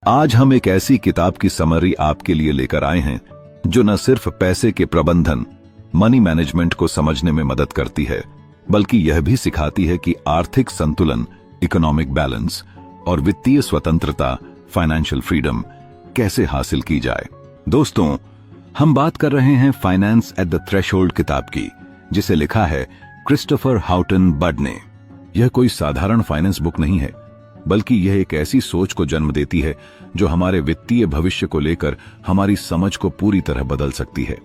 आज हम एक ऐसी किताब की समरी आपके लिए लेकर आए हैं जो न सिर्फ पैसे के प्रबंधन मनी मैनेजमेंट को समझने में मदद करती है, बल्कि यह भी सिखाती है कि आर्थिक संतुलन, इकोनॉमिक बैलेंस और वित्तीय स्वतंत्रता, फाइनेंशियल फ्रीडम कैसे हासिल की जाए। दोस्तों, हम बात कर रहे हैं फाइनेंस एट द थ्रेशोल्ड किताब की, जिसे लिखा है क्रिस्टोफर हाउटन बड ने। यह कोई साधारण फाइनेंस बुक नहीं है, बल्कि यह एक ऐसी सोच को जन्म देती है जो हमारे वित्तीय भविष्य को लेकर हमारी समझ को पूरी तरह बदल सकती है।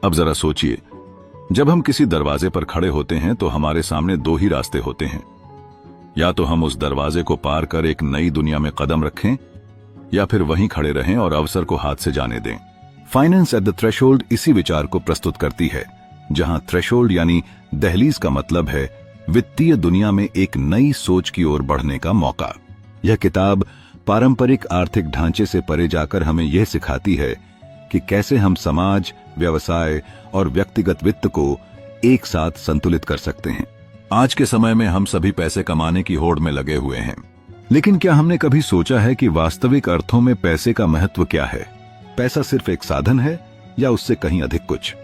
अब जरा सोचिए, जब हम किसी दरवाजे पर खड़े होते हैं तो हमारे सामने दो ही रास्ते होते हैं। या तो हम उस दरवाजे को पार कर एक नई दुनिया में कदम रखें, या फिर वहीं खड़े रहें और अवसर को हाथ से जाने दें। फाइनेंस एट द थ्रेशोल्ड इसी विचार को प्रस्तुत करती है, जहां थ्रेशोल्ड यानी दहलीज का मतलब है वित्तीय दुनिया में एक नई सोच की ओर बढ़ने का मौका। यह किताब पारंपरिक आर्थिक ढांचे से परे जाकर हमें यह सिखाती है कि कैसे हम समाज, व्यवसाय और व्यक्तिगत वित्त को एक साथ संतुलित कर सकते हैं। आज के समय में हम सभी पैसे कमाने की होड़ में लगे हुए हैं, लेकिन क्या हमने कभी सोचा है कि वास्तविक अर्थों में पैसे का महत्व क्या है? पैसा सिर्फ एक साधन है या उससे कहीं अधिक कुछ?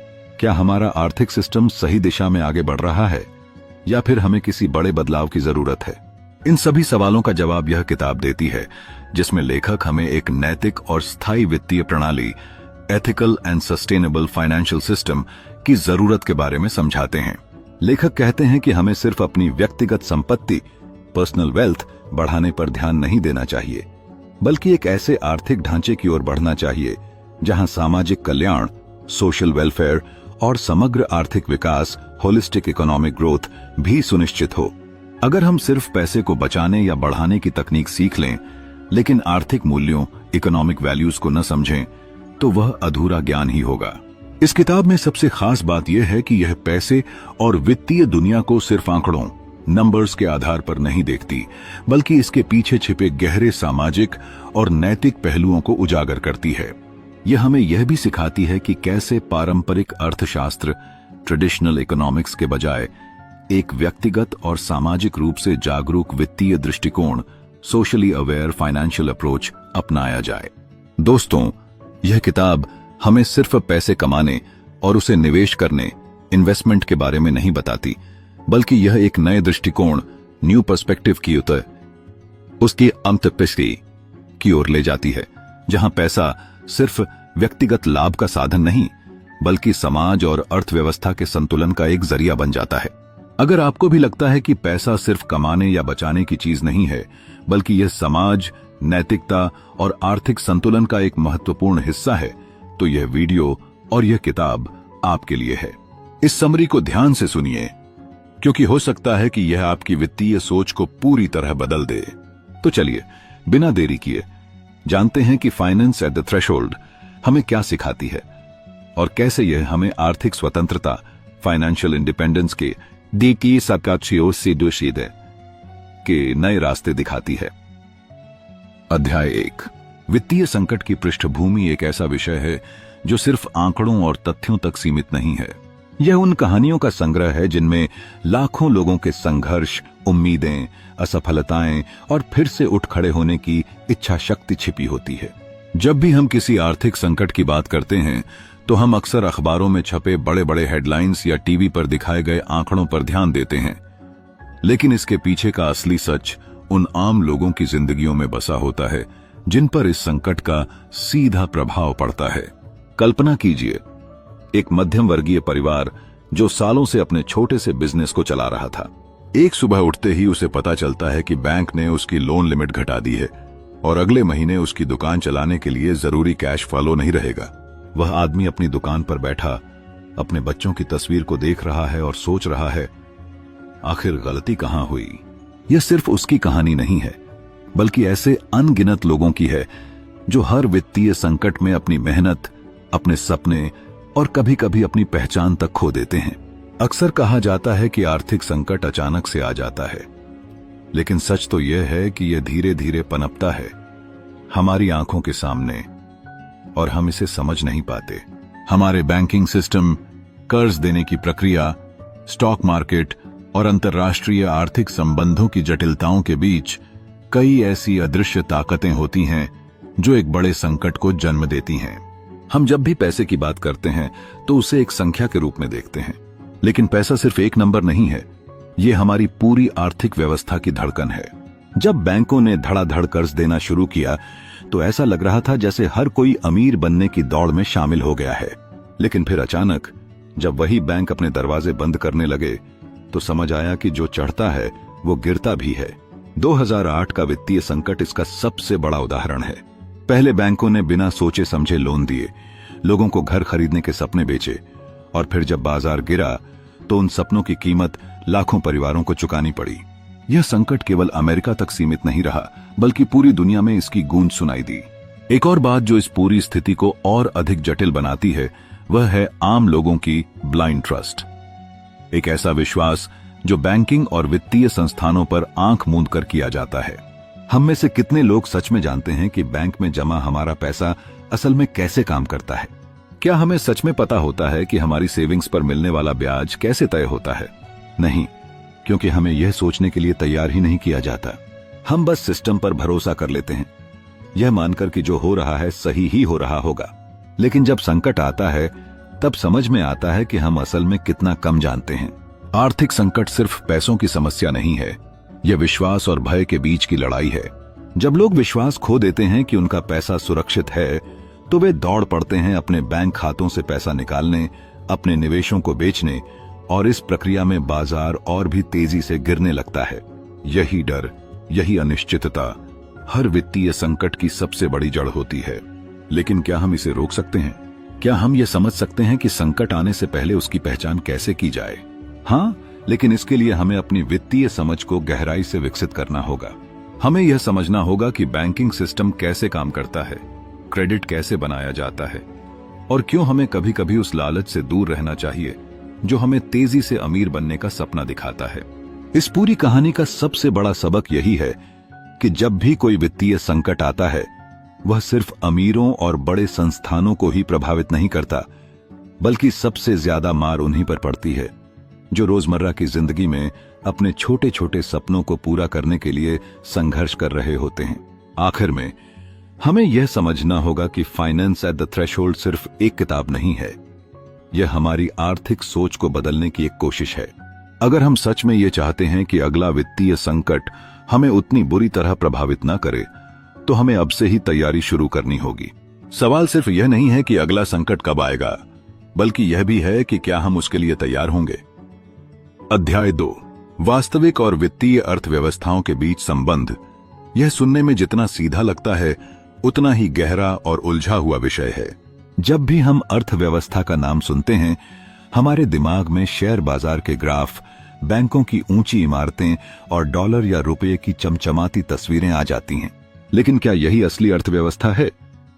क्या हमारा आर्थिक सिस्टम सही दिशा में आगे बढ़ रहा है या फिर हमें किसी बड़े बदलाव की जरूरत है? इन सभी सवालों का जवाब यह किताब देती है, जिसमें लेखक हमें एक नैतिक और स्थायी वित्तीय प्रणाली, ethical and sustainable financial system की जरूरत के बारे में समझाते हैं। लेखक कहते हैं कि हमें सिर्फ अपनी व्यक्तिगत संपत्ति, पर्सनल वेल्थ बढ़ाने पर ध्यान नहीं देना चाहिए, बल्कि एक ऐसे आर्थिक ढांचे की ओर बढ़ना चाहिए जहां सामाजिक कल्याण, सोशल वेलफेयर और समग्र आर्थिक विकास, होलिस्टिक इकोनॉमिक ग्रोथ भी सुनिश्चित हो। अगर हम सिर्फ पैसे को बचाने या बढ़ाने की तकनीक सीख लें, लेकिन आर्थिक मूल्यों, इकोनॉमिक वैल्यूज को न समझें, तो वह अधूरा ज्ञान ही होगा। इस किताब में सबसे खास बात यह है कि यह पैसे और वित्तीय दुनिया को सिर्फ आंकड़ों, नंबर्स के आधार पर नहीं देखती, बल्कि इसके पीछे छिपे गहरे सामाजिक और नैतिक पहलुओं को उजागर करती है। यह हमें यह भी सिखाती है कि कैसे पारंपरिक अर्थशास्त्र, ट्रेडिशनल इकोनॉमिक्स के बजाय एक व्यक्तिगत और सामाजिक रूप से जागरूक वित्तीय दृष्टिकोण, सोशली अवेयर फाइनेंशियल अप्रोच अपनाया जाए। दोस्तों, यह किताब हमें सिर्फ पैसे कमाने और उसे निवेश करने, इन्वेस्टमेंट के बारे में नहीं बताती, बल्कि यह एक नए दृष्टिकोण, न्यू पर्सपेक्टिव की उसकी अंतर्दृष्टि की ओर ले जाती है, जहां पैसा सिर्फ व्यक्तिगत लाभ का साधन नहीं, बल्कि समाज और अर्थव्यवस्था के संतुलन का एक जरिया बन जाता है। अगर आपको भी लगता है कि पैसा सिर्फ कमाने या बचाने की चीज नहीं है, बल्कि यह समाज, नैतिकता और आर्थिक संतुलन का एक महत्वपूर्ण हिस्सा है, तो यह वीडियो और यह किताब आपके लिए है। इस समरी को ध्यान से सुनिए, क्योंकि हो सकता है कि यह आपकी वित्तीय सोच को पूरी तरह बदल दे। तो चलिए, बिना देरी किए जानते हैं कि फाइनेंस एट द थ्रेशोल्ड हमें क्या सिखाती है और कैसे यह हमें आर्थिक स्वतंत्रता, फाइनेंशियल इंडिपेंडेंस के के नए रास्ते दिखाती है। अध्याय 1। वित्तीय संकट की पृष्ठभूमि एक ऐसा विषय है जो सिर्फ आंकड़ों और तथ्यों तक सीमित नहीं है। यह उन कहानियों का संग्रह है जिनमें लाखों लोगों के संघर्ष, उम्मीदें, असफलताएं और फिर से उठ खड़े होने की इच्छा शक्ति छिपी होती है। जब भी हम किसी आर्थिक संकट की बात करते हैं, तो हम अक्सर अखबारों में छपे बड़े बड़े हेडलाइंस या टीवी पर दिखाए गए आंकड़ों पर ध्यान देते हैं, लेकिन इसके पीछे का असली सच उन आम लोगों की जिंदगियों में बसा होता है जिन पर इस संकट का सीधा प्रभाव पड़ता है। कल्पना कीजिए, एक मध्यम वर्गीय परिवार जो सालों से अपने छोटे से बिजनेस को चला रहा था। एक सुबह उठते ही उसे पता चलता है कि बैंक ने उसकी लोन लिमिट घटा दी है और अगले महीने उसकी दुकान चलाने के लिए जरूरी कैश फ्लो नहीं रहेगा। वह आदमी अपनी दुकान पर बैठा अपने बच्चों की तस्वीर को देख रहा है और सोच रहा है, आखिर गलती कहां हुई? यह सिर्फ उसकी कहानी नहीं है, बल्कि ऐसे अनगिनत लोगों की है जो हर वित्तीय संकट में अपनी मेहनत, अपने सपने और कभी कभी अपनी पहचान तक खो देते हैं। अक्सर कहा जाता है कि आर्थिक संकट अचानक से आ जाता है, लेकिन सच तो यह है कि यह धीरे धीरे पनपता है हमारी आंखों के सामने और हम इसे समझ नहीं पाते। हमारे बैंकिंग सिस्टम, कर्ज देने की प्रक्रिया, स्टॉक मार्केट और अंतर्राष्ट्रीय आर्थिक संबंधों की जटिलताओं के बीच कई ऐसी अदृश्य ताकतें होती हैं जो एक बड़े संकट को जन्म देती हैं। हम जब भी पैसे की बात करते हैं तो उसे एक संख्या के रूप में देखते हैं, लेकिन पैसा सिर्फ एक नंबर नहीं है, ये हमारी पूरी आर्थिक व्यवस्था की धड़कन है। जब बैंकों ने धड़ाधड़ कर्ज देना शुरू किया तो ऐसा लग रहा था जैसे हर कोई अमीर बनने की दौड़ में शामिल हो गया है। लेकिन फिर अचानक जब वही बैंक अपने दरवाजे बंद करने लगे तो समझ आया कि जो चढ़ता है वो गिरता भी है। 2008 का वित्तीय संकट इसका सबसे बड़ा उदाहरण है। पहले बैंकों ने बिना सोचे समझे लोन दिए, लोगों को घर खरीदने के सपने बेचे, और फिर जब बाजार गिरा तो उन सपनों की कीमत लाखों परिवारों को चुकानी पड़ी। यह संकट केवल अमेरिका तक सीमित नहीं रहा, बल्कि पूरी दुनिया में इसकी गूंज सुनाई दी। एक और बात जो इस पूरी स्थिति को और अधिक जटिल बनाती है वह है आम लोगों की ब्लाइंड ट्रस्ट। एक ऐसा विश्वास जो बैंकिंग और वित्तीय संस्थानों पर आंख मूंद कर किया जाता है। हम में से कितने लोग सच में जानते हैं कि बैंक में जमा हमारा पैसा असल में कैसे काम करता है? क्या हमें सच में पता होता है कि हमारी सेविंग्स पर मिलने वाला ब्याज कैसे तय होता है? नहीं, क्योंकि हमें यह सोचने के लिए तैयार ही नहीं किया जाता। हम बस सिस्टम पर भरोसा कर लेते हैं, यह मानकर कि जो हो रहा है सही ही हो रहा होगा। लेकिन जब संकट आता है तब समझ में आता है कि हम असल में कितना कम जानते हैं। आर्थिक संकट सिर्फ पैसों की समस्या नहीं है, यह विश्वास और भय के बीच की लड़ाई है। जब लोग विश्वास खो देते हैं कि उनका पैसा सुरक्षित है तो वे दौड़ पड़ते हैं अपने बैंक खातों से पैसा निकालने, अपने निवेशों को बेचने, और इस प्रक्रिया में बाजार और भी तेजी से गिरने लगता है। यही डर, यही अनिश्चितता हर वित्तीय संकट की सबसे बड़ी जड़ होती है। लेकिन क्या हम इसे रोक सकते हैं? क्या हम ये समझ सकते हैं कि संकट आने से पहले उसकी पहचान कैसे की जाए? हाँ, लेकिन इसके लिए हमें अपनी वित्तीय समझ को गहराई से विकसित करना होगा। हमें यह समझना होगा कि बैंकिंग सिस्टम कैसे काम करता है, क्रेडिट कैसे बनाया जाता है, और क्यों हमें कभी कभी उस लालच से दूर रहना चाहिए जो हमें तेजी से अमीर बनने का सपना दिखाता है। इस पूरी कहानी का सबसे बड़ा सबक यही है कि जब भी कोई वित्तीय संकट आता है वह सिर्फ अमीरों और बड़े संस्थानों को ही प्रभावित नहीं करता, बल्कि सबसे ज्यादा मार उन्हीं पर पड़ती है जो रोजमर्रा की जिंदगी में अपने छोटे छोटे सपनों को पूरा करने के लिए संघर्ष कर रहे होते हैं। आखिर में हमें यह समझना होगा कि फाइनेंस एट द थ्रेशोल्ड सिर्फ एक किताब नहीं है, यह हमारी आर्थिक सोच को बदलने की एक कोशिश है। अगर हम सच में ये चाहते हैं कि अगला वित्तीय संकट हमें उतनी बुरी तरह प्रभावित न करे, तो हमें अब से ही तैयारी शुरू करनी होगी। सवाल सिर्फ यह नहीं है कि अगला संकट कब आएगा, बल्कि यह भी है कि क्या हम उसके लिए तैयार होंगे। अध्याय 2, वास्तविक और वित्तीय अर्थव्यवस्थाओं के बीच संबंध। यह सुनने में जितना सीधा लगता है उतना ही गहरा और उलझा हुआ विषय है। जब भी हम अर्थव्यवस्था का नाम सुनते हैं, हमारे दिमाग में शेयर बाजार के ग्राफ, बैंकों की ऊंची इमारतें और डॉलर या रुपये की चमचमाती तस्वीरें आ जाती हैं। लेकिन क्या यही असली अर्थव्यवस्था है?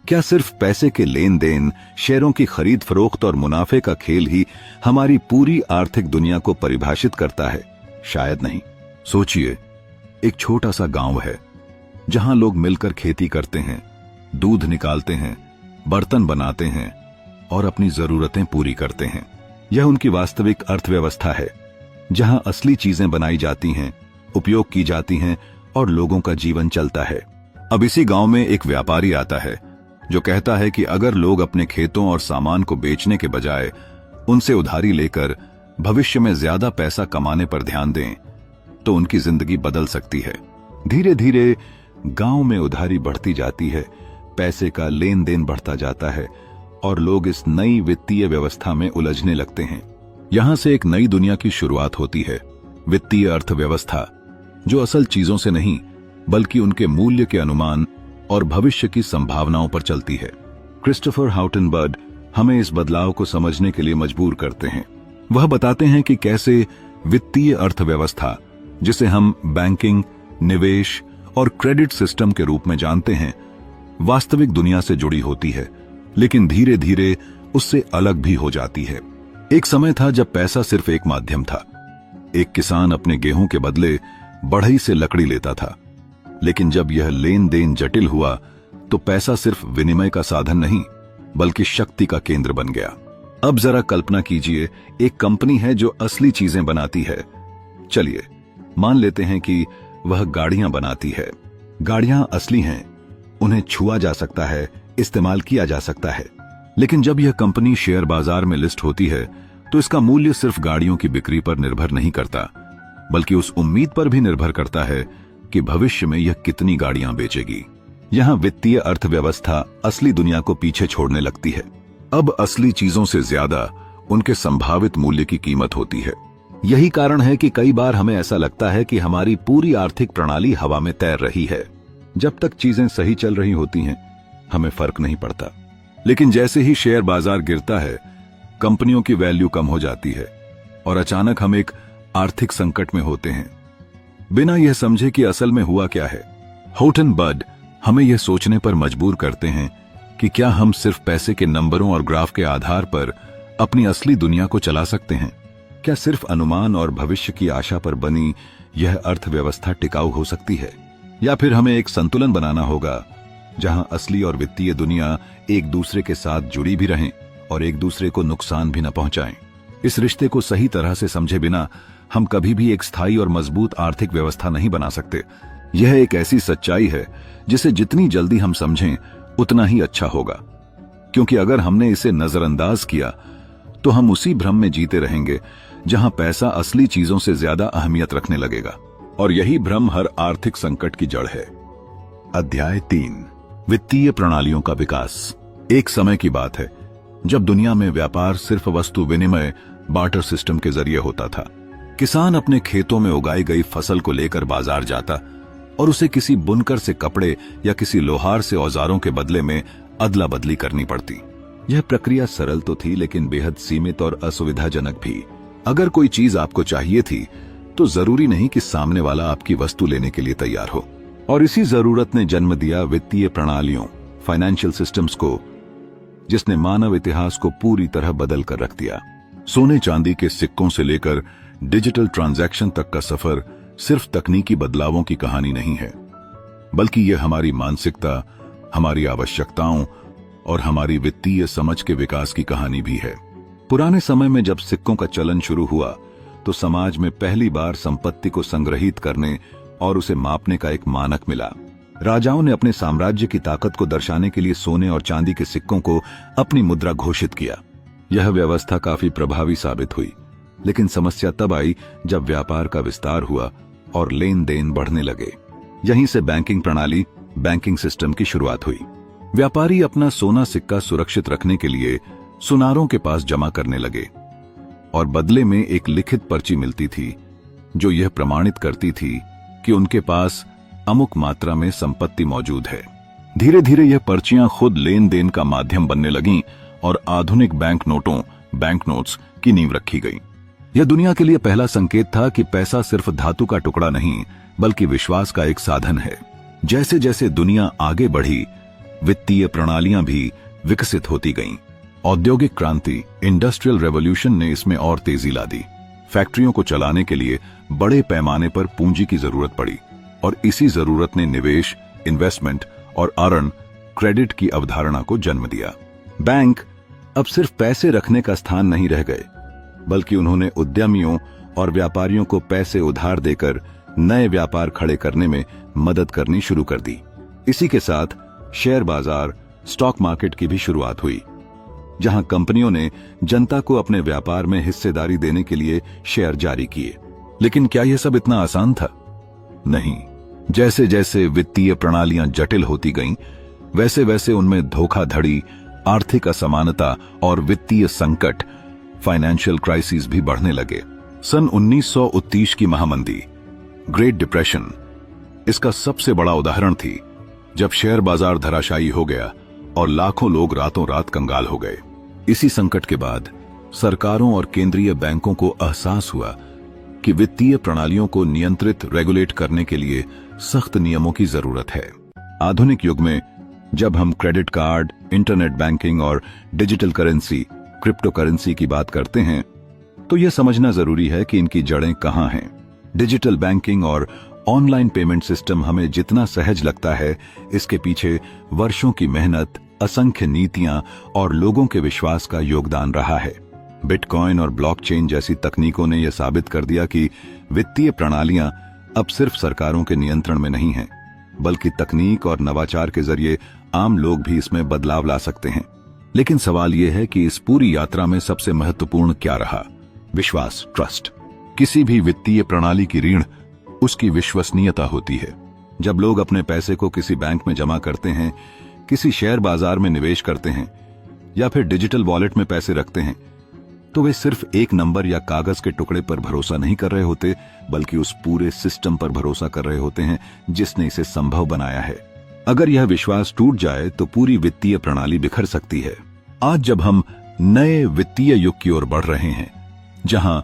क्या सिर्फ पैसे के लेन देन, शेयरों की खरीद फरोख्त और मुनाफे का खेल ही हमारी पूरी आर्थिक दुनिया को परिभाषित करता है? शायद नहीं। सोचिए, एक छोटा सा गांव है जहां लोग मिलकर खेती करते हैं, दूध निकालते हैं, बर्तन बनाते हैं और अपनी जरूरतें पूरी करते हैं। यह उनकी वास्तविक अर्थव्यवस्था है, जहां असली चीजें बनाई जाती हैं, उपयोग की जाती हैं और लोगों का जीवन चलता है। अब इसी गांव में एक व्यापारी आता है जो कहता है कि अगर लोग अपने खेतों और सामान को बेचने के बजाय उनसे उधारी लेकर भविष्य में ज्यादा पैसा कमाने पर ध्यान दें तो उनकी जिंदगी बदल सकती है। धीरे धीरे गांव में उधारी बढ़ती जाती है, पैसे का लेन देन बढ़ता जाता है और लोग इस नई वित्तीय व्यवस्था में उलझने लगते हैं। यहां से एक नई दुनिया की शुरुआत होती है, वित्तीय अर्थव्यवस्था, जो असल चीजों से नहीं बल्कि उनके मूल्य के अनुमान और भविष्य की संभावनाओं पर चलती है। क्रिस्टोफर हाउटनबर्ग हमें इस बदलाव को समझने के लिए मजबूर करते हैं। वह बताते हैं कि कैसे वित्तीय अर्थव्यवस्था, जिसे हम बैंकिंग, निवेश और क्रेडिट सिस्टम के रूप में जानते हैं, वास्तविक दुनिया से जुड़ी होती है, लेकिन धीरे धीरे उससे अलग भी हो जाती है। एक समय था जब पैसा सिर्फ एक माध्यम था। एक किसान अपने गेहूं के बदले बढ़ई से लकड़ी लेता था, लेकिन जब यह लेन देन जटिल हुआ तो पैसा सिर्फ विनिमय का साधन नहीं बल्कि शक्ति का केंद्र बन गया। अब जरा कल्पना कीजिए, एक कंपनी है जो असली चीजें बनाती है। चलिए मान लेते हैं कि वह गाड़ियां बनाती है। गाड़ियां असली हैं, उन्हें छुआ जा सकता है, इस्तेमाल किया जा सकता है। लेकिन जब यह कंपनी शेयर बाजार में लिस्ट होती है तो इसका मूल्य सिर्फ गाड़ियों की बिक्री पर निर्भर नहीं करता, बल्कि उस उम्मीद पर भी निर्भर करता है कि भविष्य में यह कितनी गाड़ियां बेचेगी। यहां वित्तीय अर्थव्यवस्था असली दुनिया को पीछे छोड़ने लगती है। अब असली चीजों से ज्यादा उनके संभावित मूल्य की कीमत होती है। यही कारण है कि कई बार हमें ऐसा लगता है कि हमारी पूरी आर्थिक प्रणाली हवा में तैर रही है। जब तक चीजें सही चल रही होती हैं, हमें फर्क नहीं पड़ता। लेकिन जैसे ही शेयर बाजार गिरता है, कंपनियों की वैल्यू कम हो जाती है और अचानक हम एक आर्थिक संकट में होते हैं, बिना यह समझे कि असल में हुआ क्या है। होटन बड हमें यह सोचने पर मजबूर करते हैं कि क्या हम सिर्फ पैसे के नंबरों और ग्राफ के आधार पर अपनी असली दुनिया को चला सकते हैं? क्या सिर्फ अनुमान और भविष्य की आशा पर बनी यह अर्थव्यवस्था टिकाऊ हो सकती है, या फिर हमें एक संतुलन बनाना होगा जहां असली और वित्तीय दुनिया एक दूसरे के साथ जुड़ी भी रहें और एक दूसरे को नुकसान भी न पहुंचाएं? इस रिश्ते को सही तरह से समझे बिना हम कभी भी एक स्थायी और मजबूत आर्थिक व्यवस्था नहीं बना सकते। यह एक ऐसी सच्चाई है जिसे जितनी जल्दी हम समझें उतना ही अच्छा होगा, क्योंकि अगर हमने इसे नजरअंदाज किया तो हम उसी भ्रम में जीते रहेंगे जहां पैसा असली चीजों से ज्यादा अहमियत रखने लगेगा, और यही भ्रम हर आर्थिक संकट की जड़ है। अध्याय 3, वित्तीय प्रणालियों का विकास। एक समय की बात है जब दुनिया में व्यापार सिर्फ वस्तु विनिमय बार्टर सिस्टम के जरिए होता था। किसान अपने खेतों में उगाई गई फसल को लेकर बाजार जाता और उसे किसी बुनकर से कपड़े या किसी लोहार से औजारों के बदले में अदला बदली करनी पड़ती। यह प्रक्रिया सरल तो थी, लेकिन बेहद सीमित और असुविधाजनक भी। अगर कोई चीज आपको चाहिए थी तो जरूरी नहीं कि सामने वाला आपकी वस्तु लेने के लिए तैयार हो। और इसी जरूरत ने जन्म दिया वित्तीय प्रणालियों, फाइनेंशियल सिस्टम्स को, जिसने मानव इतिहास को पूरी तरह बदल कर रख दिया। सोने चांदी के सिक्कों से लेकर डिजिटल ट्रांजैक्शन तक का सफर सिर्फ तकनीकी बदलावों की कहानी नहीं है, बल्कि यह हमारी मानसिकता, हमारी आवश्यकताओं और हमारी वित्तीय समझ के विकास की कहानी भी है। पुराने समय में जब सिक्कों का चलन शुरू हुआ तो समाज में पहली बार संपत्ति को संग्रहित करने और उसे मापने का एक मानक मिला। राजाओं ने अपने साम्राज्य की ताकत को दर्शाने के लिए सोने और चांदी के सिक्कों को अपनी मुद्रा घोषित किया। यह व्यवस्था काफी प्रभावी साबित हुई, लेकिन समस्या तब आई जब व्यापार का विस्तार हुआ और लेन देन बढ़ने लगे। यहीं से बैंकिंग प्रणाली, बैंकिंग सिस्टम की शुरुआत हुई। व्यापारी अपना सोना सिक्का सुरक्षित रखने के लिए सुनारों के पास जमा करने लगे और बदले में एक लिखित पर्ची मिलती थी जो यह प्रमाणित करती थी कि उनके पास अमुक मात्रा में संपत्ति मौजूद है। धीरे धीरे यह पर्चियां खुद लेन देन का माध्यम बनने लगीं और आधुनिक बैंक नोटों, बैंक नोट्स की नींव रखी गई। यह दुनिया के लिए पहला संकेत था कि पैसा सिर्फ धातु का टुकड़ा नहीं, बल्कि विश्वास का एक साधन है। जैसे जैसे दुनिया आगे बढ़ी, वित्तीय प्रणालियां भी विकसित होती गईं। औद्योगिक क्रांति, इंडस्ट्रियल रेवोल्यूशन ने इसमें और तेजी ला दी। फैक्ट्रियों को चलाने के लिए बड़े पैमाने पर पूंजी की जरूरत पड़ी और इसी जरूरत ने निवेश, इन्वेस्टमेंट और अर्न क्रेडिट की अवधारणा को जन्म दिया। बैंक अब सिर्फ पैसे रखने का स्थान नहीं रह गए, बल्कि उन्होंने उद्यमियों और व्यापारियों को पैसे उधार देकर नए व्यापार खड़े करने में मदद करनी शुरू कर दी। इसी के साथ शेयर बाजार, स्टॉक मार्केट की भी शुरुआत हुई, जहां कंपनियों ने जनता को अपने व्यापार में हिस्सेदारी देने के लिए शेयर जारी किए। लेकिन क्या यह सब इतना आसान था? नहीं। जैसे जैसे वित्तीय प्रणालियां जटिल होती गईं, वैसे वैसे उनमें धोखाधड़ी, आर्थिक असमानता और वित्तीय संकट, फाइनेंशियल क्राइसिस भी बढ़ने लगे। सन 1929 की महामंदी, ग्रेट डिप्रेशन, इसका सबसे बड़ा उदाहरण थी, जब शेयर बाजार धराशायी हो गया और लाखों लोग रातों रात कंगाल हो गए। इसी संकट के बाद सरकारों और केंद्रीय बैंकों को एहसास हुआ कि वित्तीय प्रणालियों को नियंत्रित, रेगुलेट करने के लिए सख्त नियमों की जरूरत है। आधुनिक युग में जब हम क्रेडिट कार्ड, इंटरनेट बैंकिंग और डिजिटल करेंसी, क्रिप्टो करेंसी की बात करते हैं, तो यह समझना जरूरी है कि इनकी जड़ें कहां हैं। डिजिटल बैंकिंग और ऑनलाइन पेमेंट सिस्टम हमें जितना सहज लगता है, इसके पीछे वर्षों की मेहनत, असंख्य नीतियां और लोगों के विश्वास का योगदान रहा है। बिटकॉइन और ब्लॉकचेन जैसी तकनीकों ने यह साबित कर दिया कि वित्तीय प्रणालियां अब सिर्फ सरकारों के नियंत्रण में नहीं हैं, बल्कि तकनीक और नवाचार के जरिए आम लोग भी इसमें बदलाव ला सकते हैं। लेकिन सवाल यह है कि इस पूरी यात्रा में सबसे महत्वपूर्ण क्या रहा? विश्वास, ट्रस्ट। किसी भी वित्तीय प्रणाली की रीढ़ उसकी विश्वसनीयता होती है। जब लोग अपने पैसे को किसी बैंक में जमा करते हैं, किसी शेयर बाजार में निवेश करते हैं या फिर डिजिटल वॉलेट में पैसे रखते हैं, तो वे सिर्फ एक नंबर या कागज के टुकड़े पर भरोसा नहीं कर रहे होते, बल्कि उस पूरे सिस्टम पर भरोसा कर रहे होते हैं जिसने इसे संभव बनाया है। अगर यह विश्वास टूट जाए तो पूरी वित्तीय प्रणाली बिखर सकती है। आज जब हम नए वित्तीय युग की ओर बढ़ रहे हैं, जहां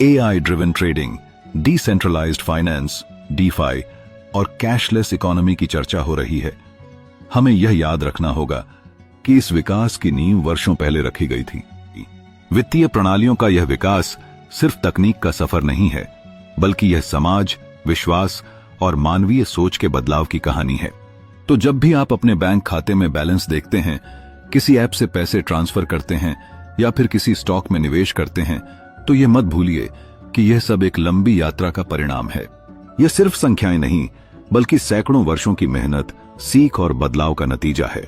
AI driven trading, decentralised finance, DeFi और कैशलेस इकोनॉमी की चर्चा हो रही है, हमें यह याद रखना होगा कि इस विकास की नींव वर्षों पहले रखी गई थी। वित्तीय प्रणालियों का यह विकास सिर्फ तकनीक का सफर नहीं है, बल्कि यह समाज, विश्वास और मानवीय सोच के बदलाव की कहानी है। तो जब भी आप अपने बैंक खाते में बैलेंस देखते हैं, किसी ऐप से पैसे ट्रांसफर करते हैं या फिर किसी स्टॉक में निवेश करते हैं, तो यह मत भूलिए कि यह सब एक लंबी यात्रा का परिणाम है। यह सिर्फ संख्याएं नहीं, बल्कि सैकड़ों वर्षों की मेहनत, सीख और बदलाव का नतीजा है।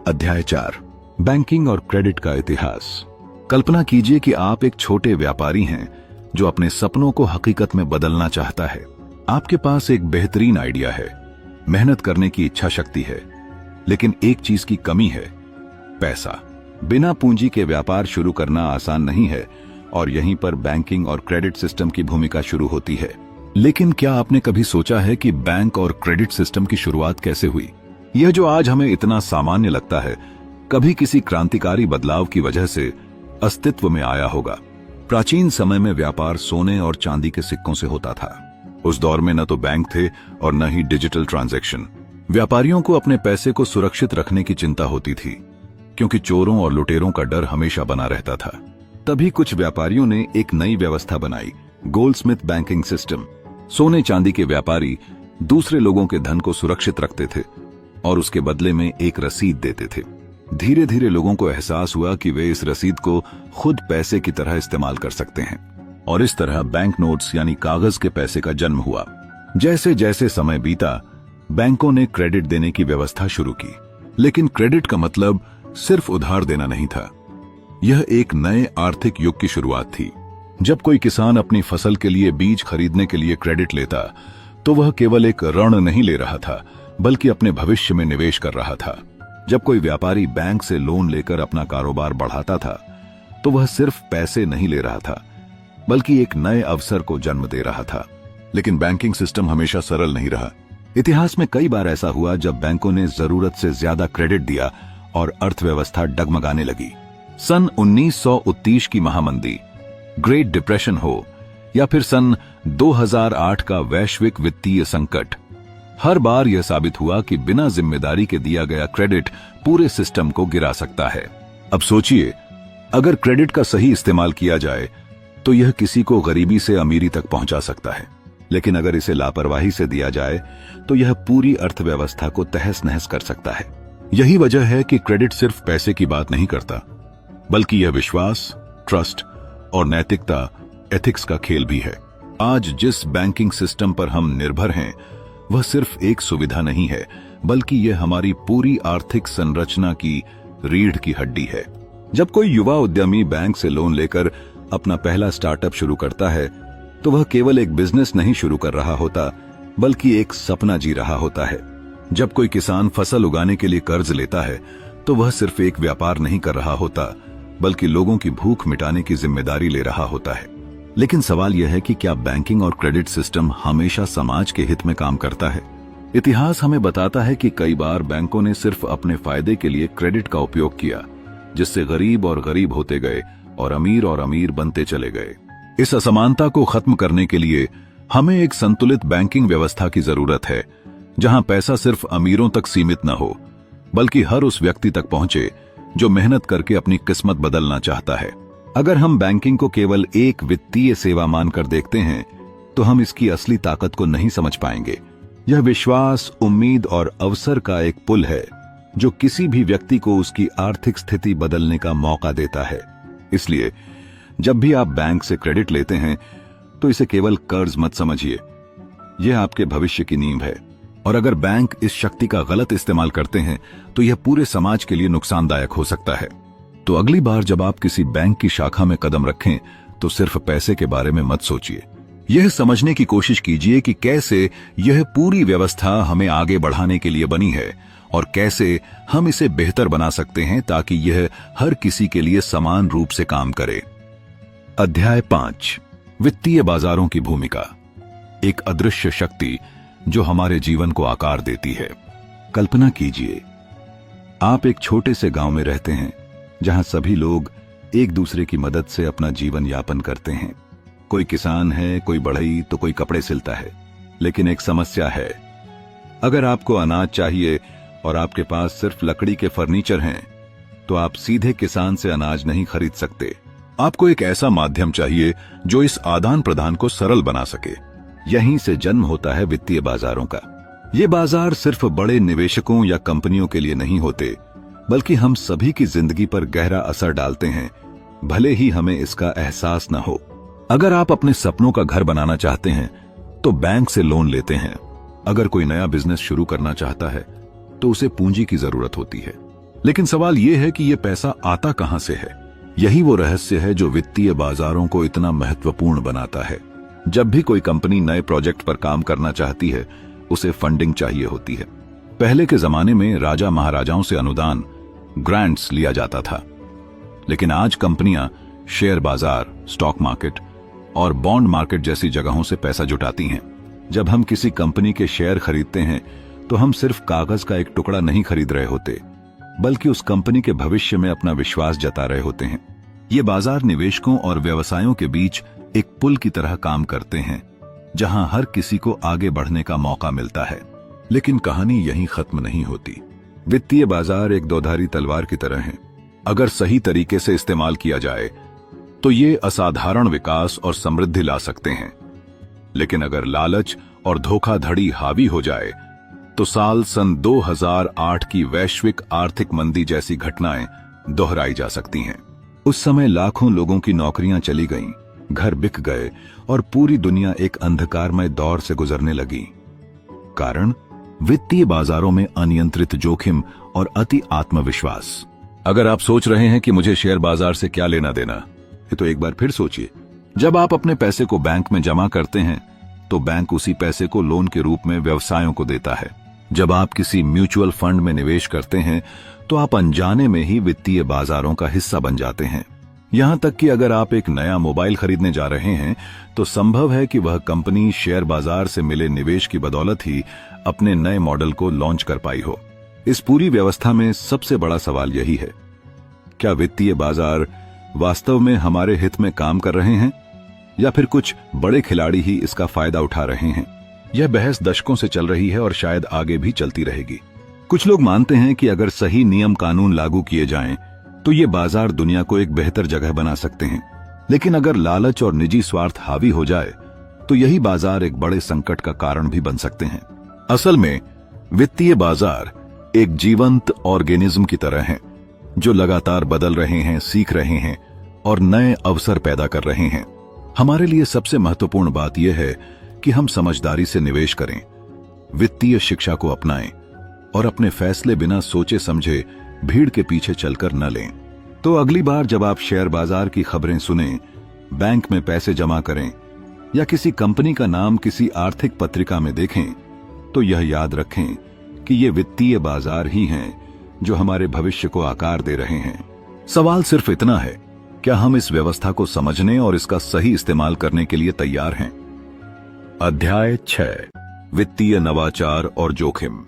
अध्याय 4, बैंकिंग और क्रेडिट का इतिहास। कल्पना कीजिए कि आप एक छोटे व्यापारी हैं जो अपने सपनों को हकीकत में बदलना चाहता है। आपके पास एक बेहतरीन आइडिया है, मेहनत करने की इच्छा शक्ति है, लेकिन एक चीज की कमी है, पैसा। बिना पूंजी के व्यापार शुरू करना आसान नहीं है और यहीं पर बैंकिंग और क्रेडिट सिस्टम की भूमिका शुरू होती है। लेकिन क्या आपने कभी सोचा है कि बैंक और क्रेडिट सिस्टम की शुरुआत कैसे हुई? यह जो आज हमें इतना सामान्य लगता है, कभी किसी क्रांतिकारी बदलाव की वजह से अस्तित्व में आया होगा। प्राचीन समय में व्यापार सोने और चांदी के सिक्कों से होता था। उस दौर में न तो बैंक थे और न ही डिजिटल ट्रांजैक्शन। व्यापारियों को अपने पैसे को सुरक्षित रखने की चिंता होती थी, क्योंकि चोरों और लुटेरों का डर हमेशा बना रहता था। तभी कुछ व्यापारियों ने एक नई व्यवस्था बनाई, गोल्डस्मिथ बैंकिंग सिस्टम। सोने चांदी के व्यापारी दूसरे लोगों के धन को सुरक्षित रखते थे और उसके बदले में एक रसीद देते थे। धीरे धीरे लोगों को एहसास हुआ कि वे इस रसीद को खुद पैसे की तरह इस्तेमाल कर सकते हैं, और इस तरह बैंक नोट्स यानी कागज के पैसे का जन्म हुआ। जैसे जैसे समय बीता, बैंकों ने क्रेडिट देने की व्यवस्था शुरू की। लेकिन क्रेडिट का मतलब सिर्फ उधार देना नहीं था, यह एक नए आर्थिक युग की शुरुआत थी। जब कोई किसान अपनी फसल के लिए बीज खरीदने के लिए क्रेडिट लेता, तो वह केवल एक ऋण नहीं ले रहा था, बल्कि अपने भविष्य में निवेश कर रहा था। जब कोई व्यापारी बैंक से लोन लेकर अपना कारोबार बढ़ाता था, तो वह सिर्फ पैसे नहीं ले रहा था, बल्कि एक नए अवसर को जन्म दे रहा था। लेकिन बैंकिंग सिस्टम हमेशा सरल नहीं रहा। इतिहास में कई बार ऐसा हुआ जब बैंकों ने जरूरत से ज्यादा क्रेडिट दिया और अर्थव्यवस्था डगमगाने लगी। सन 1929 की महामंदी, ग्रेट डिप्रेशन हो या फिर सन 2008 का वैश्विक वित्तीय संकट, हर बार यह साबित हुआ कि बिना जिम्मेदारी के दिया गया क्रेडिट पूरे सिस्टम को गिरा सकता है। अब सोचिए, अगर क्रेडिट का सही इस्तेमाल किया जाए तो यह किसी को गरीबी से अमीरी तक पहुंचा सकता है, लेकिन अगर इसे लापरवाही से दिया जाए तो यह पूरी अर्थव्यवस्था को तहस नहस कर सकता है। यही वजह है कि क्रेडिट सिर्फ पैसे की बात नहीं करता, बल्कि यह विश्वास, ट्रस्ट और नैतिकता, एथिक्स का खेल भी है। आज जिस बैंकिंग सिस्टम पर हम निर्भर हैं, वह सिर्फ एक सुविधा नहीं है, बल्कि यह हमारी पूरी आर्थिक संरचना की रीढ़ की हड्डी है। जब कोई युवा उद्यमी बैंक से लोन लेकर अपना पहला स्टार्टअप शुरू करता है, तो वह केवल एक बिजनेस नहीं शुरू कर रहा होता, बल्कि एक सपना जी रहा होता है। जब कोई किसान फसल उगाने के लिए कर्ज लेता है, तो वह सिर्फ एक व्यापार नहीं कर रहा होता, बल्कि लोगों की भूख मिटाने की जिम्मेदारी ले रहा होता है। लेकिन सवाल यह है कि क्या बैंकिंग और क्रेडिट सिस्टम हमेशा समाज के हित में काम करता है? इतिहास हमें बताता है कि कई बार बैंकों ने सिर्फ अपने फायदे के लिए क्रेडिट का उपयोग किया, जिससे गरीब और गरीब होते गए और अमीर बनते चले गए। इस असमानता को खत्म करने के लिए हमें एक संतुलित बैंकिंग व्यवस्था की जरूरत है, जहां पैसा सिर्फ अमीरों तक सीमित न हो, बल्कि हर उस व्यक्ति तक पहुंचे जो मेहनत करके अपनी किस्मत बदलना चाहता है। अगर हम बैंकिंग को केवल एक वित्तीय सेवा मानकर देखते हैं, तो हम इसकी असली ताकत को नहीं समझ पाएंगे। यह विश्वास, उम्मीद और अवसर का एक पुल है जो किसी भी व्यक्ति को उसकी आर्थिक स्थिति बदलने का मौका देता है। इसलिए जब भी आप बैंक से क्रेडिट लेते हैं, तो इसे केवल कर्ज मत समझिए, यह आपके भविष्य की नींव है। और अगर बैंक इस शक्ति का गलत इस्तेमाल करते हैं तो यह पूरे समाज के लिए नुकसानदायक हो सकता है। तो अगली बार जब आप किसी बैंक की शाखा में कदम रखें तो सिर्फ पैसे के बारे में मत सोचिए। यह समझने की कोशिश कीजिए कि कैसे यह पूरी व्यवस्था हमें आगे बढ़ाने के लिए बनी है और कैसे हम इसे बेहतर बना सकते हैं ताकि यह हर किसी के लिए समान रूप से काम करे। अध्याय 5, वित्तीय बाजारों की भूमिका। एक अदृश्य शक्ति जो हमारे जीवन को आकार देती है। कल्पना कीजिए, आप एक छोटे से गांव में रहते हैं जहां सभी लोग एक दूसरे की मदद से अपना जीवन यापन करते हैं। कोई किसान है, कोई बढ़ई तो कोई कपड़े सिलता है। लेकिन एक समस्या है, अगर आपको अनाज चाहिए और आपके पास सिर्फ लकड़ी के फर्नीचर हैं, तो आप सीधे किसान से अनाज नहीं खरीद सकते। आपको एक ऐसा माध्यम चाहिए जो इस आदान प्रदान को सरल बना सके। यहीं से जन्म होता है वित्तीय बाजारों का। ये बाजार सिर्फ बड़े निवेशकों या कंपनियों के लिए नहीं होते, बल्कि हम सभी की जिंदगी पर गहरा असर डालते हैं, भले ही हमें इसका एहसास न हो। अगर आप अपने सपनों का घर बनाना चाहते हैं तो बैंक से लोन लेते हैं। अगर कोई नया बिजनेस शुरू करना चाहता है तो उसे पूंजी की जरूरत होती है। लेकिन सवाल यह है कि यह पैसा आता कहां से है। यही वो रहस्य है जो वित्तीय बाजारों को इतना महत्वपूर्ण बनाता है। जब भी कोई कंपनी नए प्रोजेक्ट पर काम करना चाहती है, उसे फंडिंग चाहिए होती है। पहले के जमाने में राजा महाराजाओं से अनुदान, ग्रांट्स लिया जाता था। लेकिन आज कंपनियां शेयर बाजार, स्टॉक मार्केट और बॉन्ड मार्केट जैसी जगहों से पैसा जुटाती हैं। जब हम किसी कंपनी के शेयर खरीदते हैं तो हम सिर्फ कागज का एक टुकड़ा नहीं खरीद रहे होते, बल्कि उस कंपनी के भविष्य में अपना विश्वास जता रहे होते हैं। ये बाजार निवेशकों और व्यवसायों के बीच एक पुल की तरह काम करते हैं, जहां हर किसी को आगे बढ़ने का मौका मिलता है। लेकिन कहानी यहीं खत्म नहीं होती। वित्तीय बाजार एक दोधारी तलवार की तरह हैं। अगर सही तरीके से इस्तेमाल किया जाए तो ये असाधारण विकास और समृद्धि ला सकते हैं। लेकिन अगर लालच और धोखाधड़ी हावी हो जाए तो सन 2008 की वैश्विक आर्थिक मंदी जैसी घटनाएं दोहराई जा सकती हैं। उस समय लाखों लोगों की नौकरियां चली गईं, घर बिक गए और पूरी दुनिया एक अंधकारमय दौर से गुजरने लगी। कारण वित्तीय बाजारों में अनियंत्रित जोखिम और अति आत्मविश्वास। अगर आप सोच रहे हैं कि मुझे शेयर बाजार से क्या लेना देना, तो एक बार फिर सोचिए। जब आप अपने पैसे को बैंक में जमा करते हैं तो बैंक उसी पैसे को लोन के रूप में व्यवसायों को देता है। जब आप किसी म्यूचुअल फंड में निवेश करते हैं तो आप अनजाने में ही वित्तीय बाजारों का हिस्सा बन जाते हैं। यहां तक कि अगर आप एक नया मोबाइल खरीदने जा रहे हैं तो संभव है कि वह कंपनी शेयर बाजार से मिले निवेश की बदौलत ही अपने नए मॉडल को लॉन्च कर पाई हो। इस पूरी व्यवस्था में सबसे बड़ा सवाल यही है, क्या वित्तीय बाजार वास्तव में हमारे हित में काम कर रहे हैं या फिर कुछ बड़े खिलाड़ी ही इसका फायदा उठा रहे हैं? यह बहस दशकों से चल रही है और शायद आगे भी चलती रहेगी। कुछ लोग मानते हैं कि अगर सही नियम कानून लागू किए जाएं तो ये बाजार दुनिया को एक बेहतर जगह बना सकते हैं। लेकिन अगर लालच और निजी स्वार्थ हावी हो जाए तो यही बाजार एक बड़े संकट का कारण भी बन सकते हैं। असल में वित्तीय बाजार एक जीवंत ऑर्गेनिज्म की तरह हैं, जो लगातार बदल रहे हैं, सीख रहे हैं और नए अवसर पैदा कर रहे हैं। हमारे लिए सबसे महत्वपूर्ण बात यह है कि हम समझदारी से निवेश करें, वित्तीय शिक्षा को अपनाएं और अपने फैसले बिना सोचे समझे भीड़ के पीछे चलकर न लें। तो अगली बार जब आप शेयर बाजार की खबरें सुनें, बैंक में पैसे जमा करें या किसी कंपनी का नाम किसी आर्थिक पत्रिका में देखें, तो यह याद रखें कि ये वित्तीय बाजार ही हैं जो हमारे भविष्य को आकार दे रहे हैं। सवाल सिर्फ इतना है, क्या हम इस व्यवस्था को समझने और इसका सही इस्तेमाल करने के लिए तैयार हैं? अध्याय 6, वित्तीय नवाचार और जोखिम।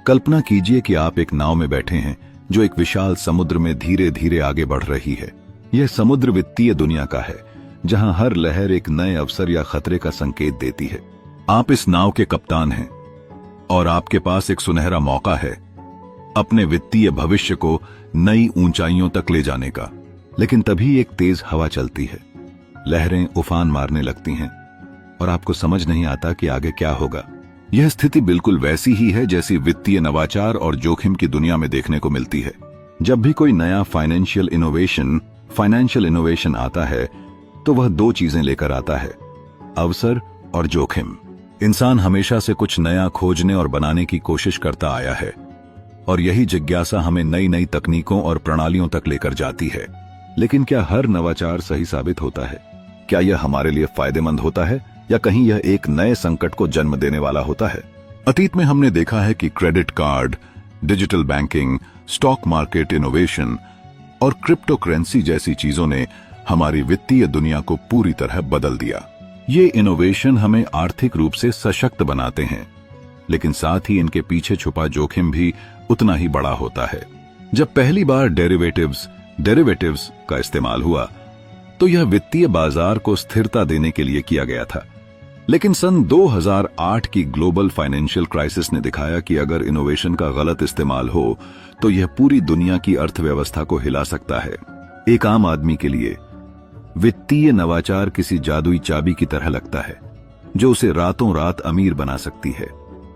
कल्पना कीजिए कि आप एक नाव में बैठे हैं जो एक विशाल समुद्र में धीरे धीरे आगे बढ़ रही है। यह समुद्र वित्तीय दुनिया का है, जहां हर लहर एक नए अवसर या खतरे का संकेत देती है। आप इस नाव के कप्तान हैं और आपके पास एक सुनहरा मौका है अपने वित्तीय भविष्य को नई ऊंचाइयों तक ले जाने का। लेकिन तभी एक तेज हवा चलती है, लहरें उफान मारने लगती हैं और आपको समझ नहीं आता कि आगे क्या होगा। यह स्थिति बिल्कुल वैसी ही है जैसी वित्तीय नवाचार और जोखिम की दुनिया में देखने को मिलती है। जब भी कोई नया फाइनेंशियल इनोवेशन आता है तो वह दो चीजें लेकर आता है, अवसर और जोखिम। इंसान हमेशा से कुछ नया खोजने और बनाने की कोशिश करता आया है, और यही जिज्ञासा हमें नई नई तकनीकों और प्रणालियों तक लेकर जाती है। लेकिन क्या हर नवाचार सही साबित होता है? क्या यह हमारे लिए फायदेमंद होता है, या कहीं यह एक नए संकट को जन्म देने वाला होता है? अतीत में हमने देखा है कि credit card, digital banking, stock market innovation और क्रिप्टो करेंसी जैसी चीजों ने हमारी वित्तीय दुनिया को पूरी तरह बदल दिया। ये इनोवेशन हमें आर्थिक रूप से सशक्त बनाते हैं, लेकिन साथ ही इनके पीछे छुपा जोखिम भी उतना ही बड़ा होता है। जब पहली बार डेरिवेटिव्स का इस्तेमाल हुआ तो यह वित्तीय बाजार को स्थिरता देने के लिए किया गया था। लेकिन सन 2008 की ग्लोबल फाइनेंशियल क्राइसिस ने दिखाया कि अगर इनोवेशन का गलत इस्तेमाल हो तो यह पूरी दुनिया की अर्थव्यवस्था को हिला सकता है। एक आम आदमी के लिए वित्तीय नवाचार किसी जादुई चाबी की तरह लगता है, जो उसे रातों रात अमीर बना सकती है।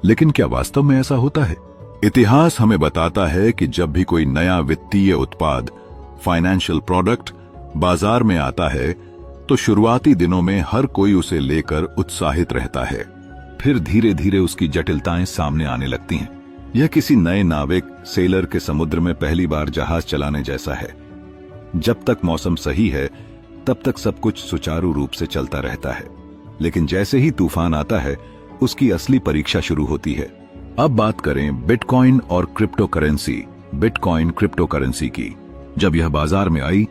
लेकिन क्या वास्तव में ऐसा होता है? इतिहास हमें बताता है कि जब भी कोई नया वित्तीय उत्पाद, फाइनेंशियल प्रोडक्ट बाजार में आता है तो शुरुआती दिनों में हर कोई उसे लेकर उत्साहित रहता है। फिर धीरे धीरे उसकी जटिलताएं सामने आने लगती हैं। यह किसी नए नाविक सेलर के समुद्र में पहली बार जहाज चलाने जैसा है। जब तक मौसम सही है तब तक सब कुछ सुचारू रूप से चलता रहता है, लेकिन जैसे ही तूफान आता है उसकी असली परीक्षा शुरू होती है। अब बात करें बिटकॉइन और क्रिप्टो करेंसी की। जब यह बाजार में आई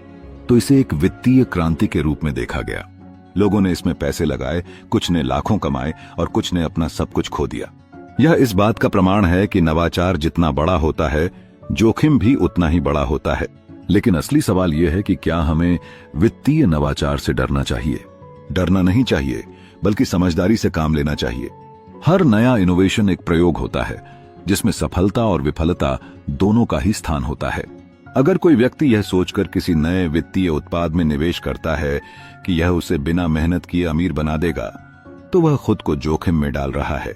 तो इसे एक वित्तीय क्रांति के रूप में देखा गया। लोगों ने इसमें पैसे लगाए, कुछ ने लाखों कमाए और कुछ ने अपना सब कुछ खो दिया। यह इस बात का प्रमाण है कि नवाचार जितना बड़ा होता है, जोखिम भी उतना ही बड़ा होता है। लेकिन असली सवाल यह है कि क्या हमें वित्तीय नवाचार से डरना चाहिए? डरना नहीं चाहिए, बल्कि समझदारी से काम लेना चाहिए। हर नया इनोवेशन एक प्रयोग होता है, जिसमें सफलता और विफलता दोनों का ही स्थान होता है। अगर कोई व्यक्ति यह सोचकर किसी नए वित्तीय उत्पाद में निवेश करता है कि यह उसे बिना मेहनत किए अमीर बना देगा, तो वह खुद को जोखिम में डाल रहा है।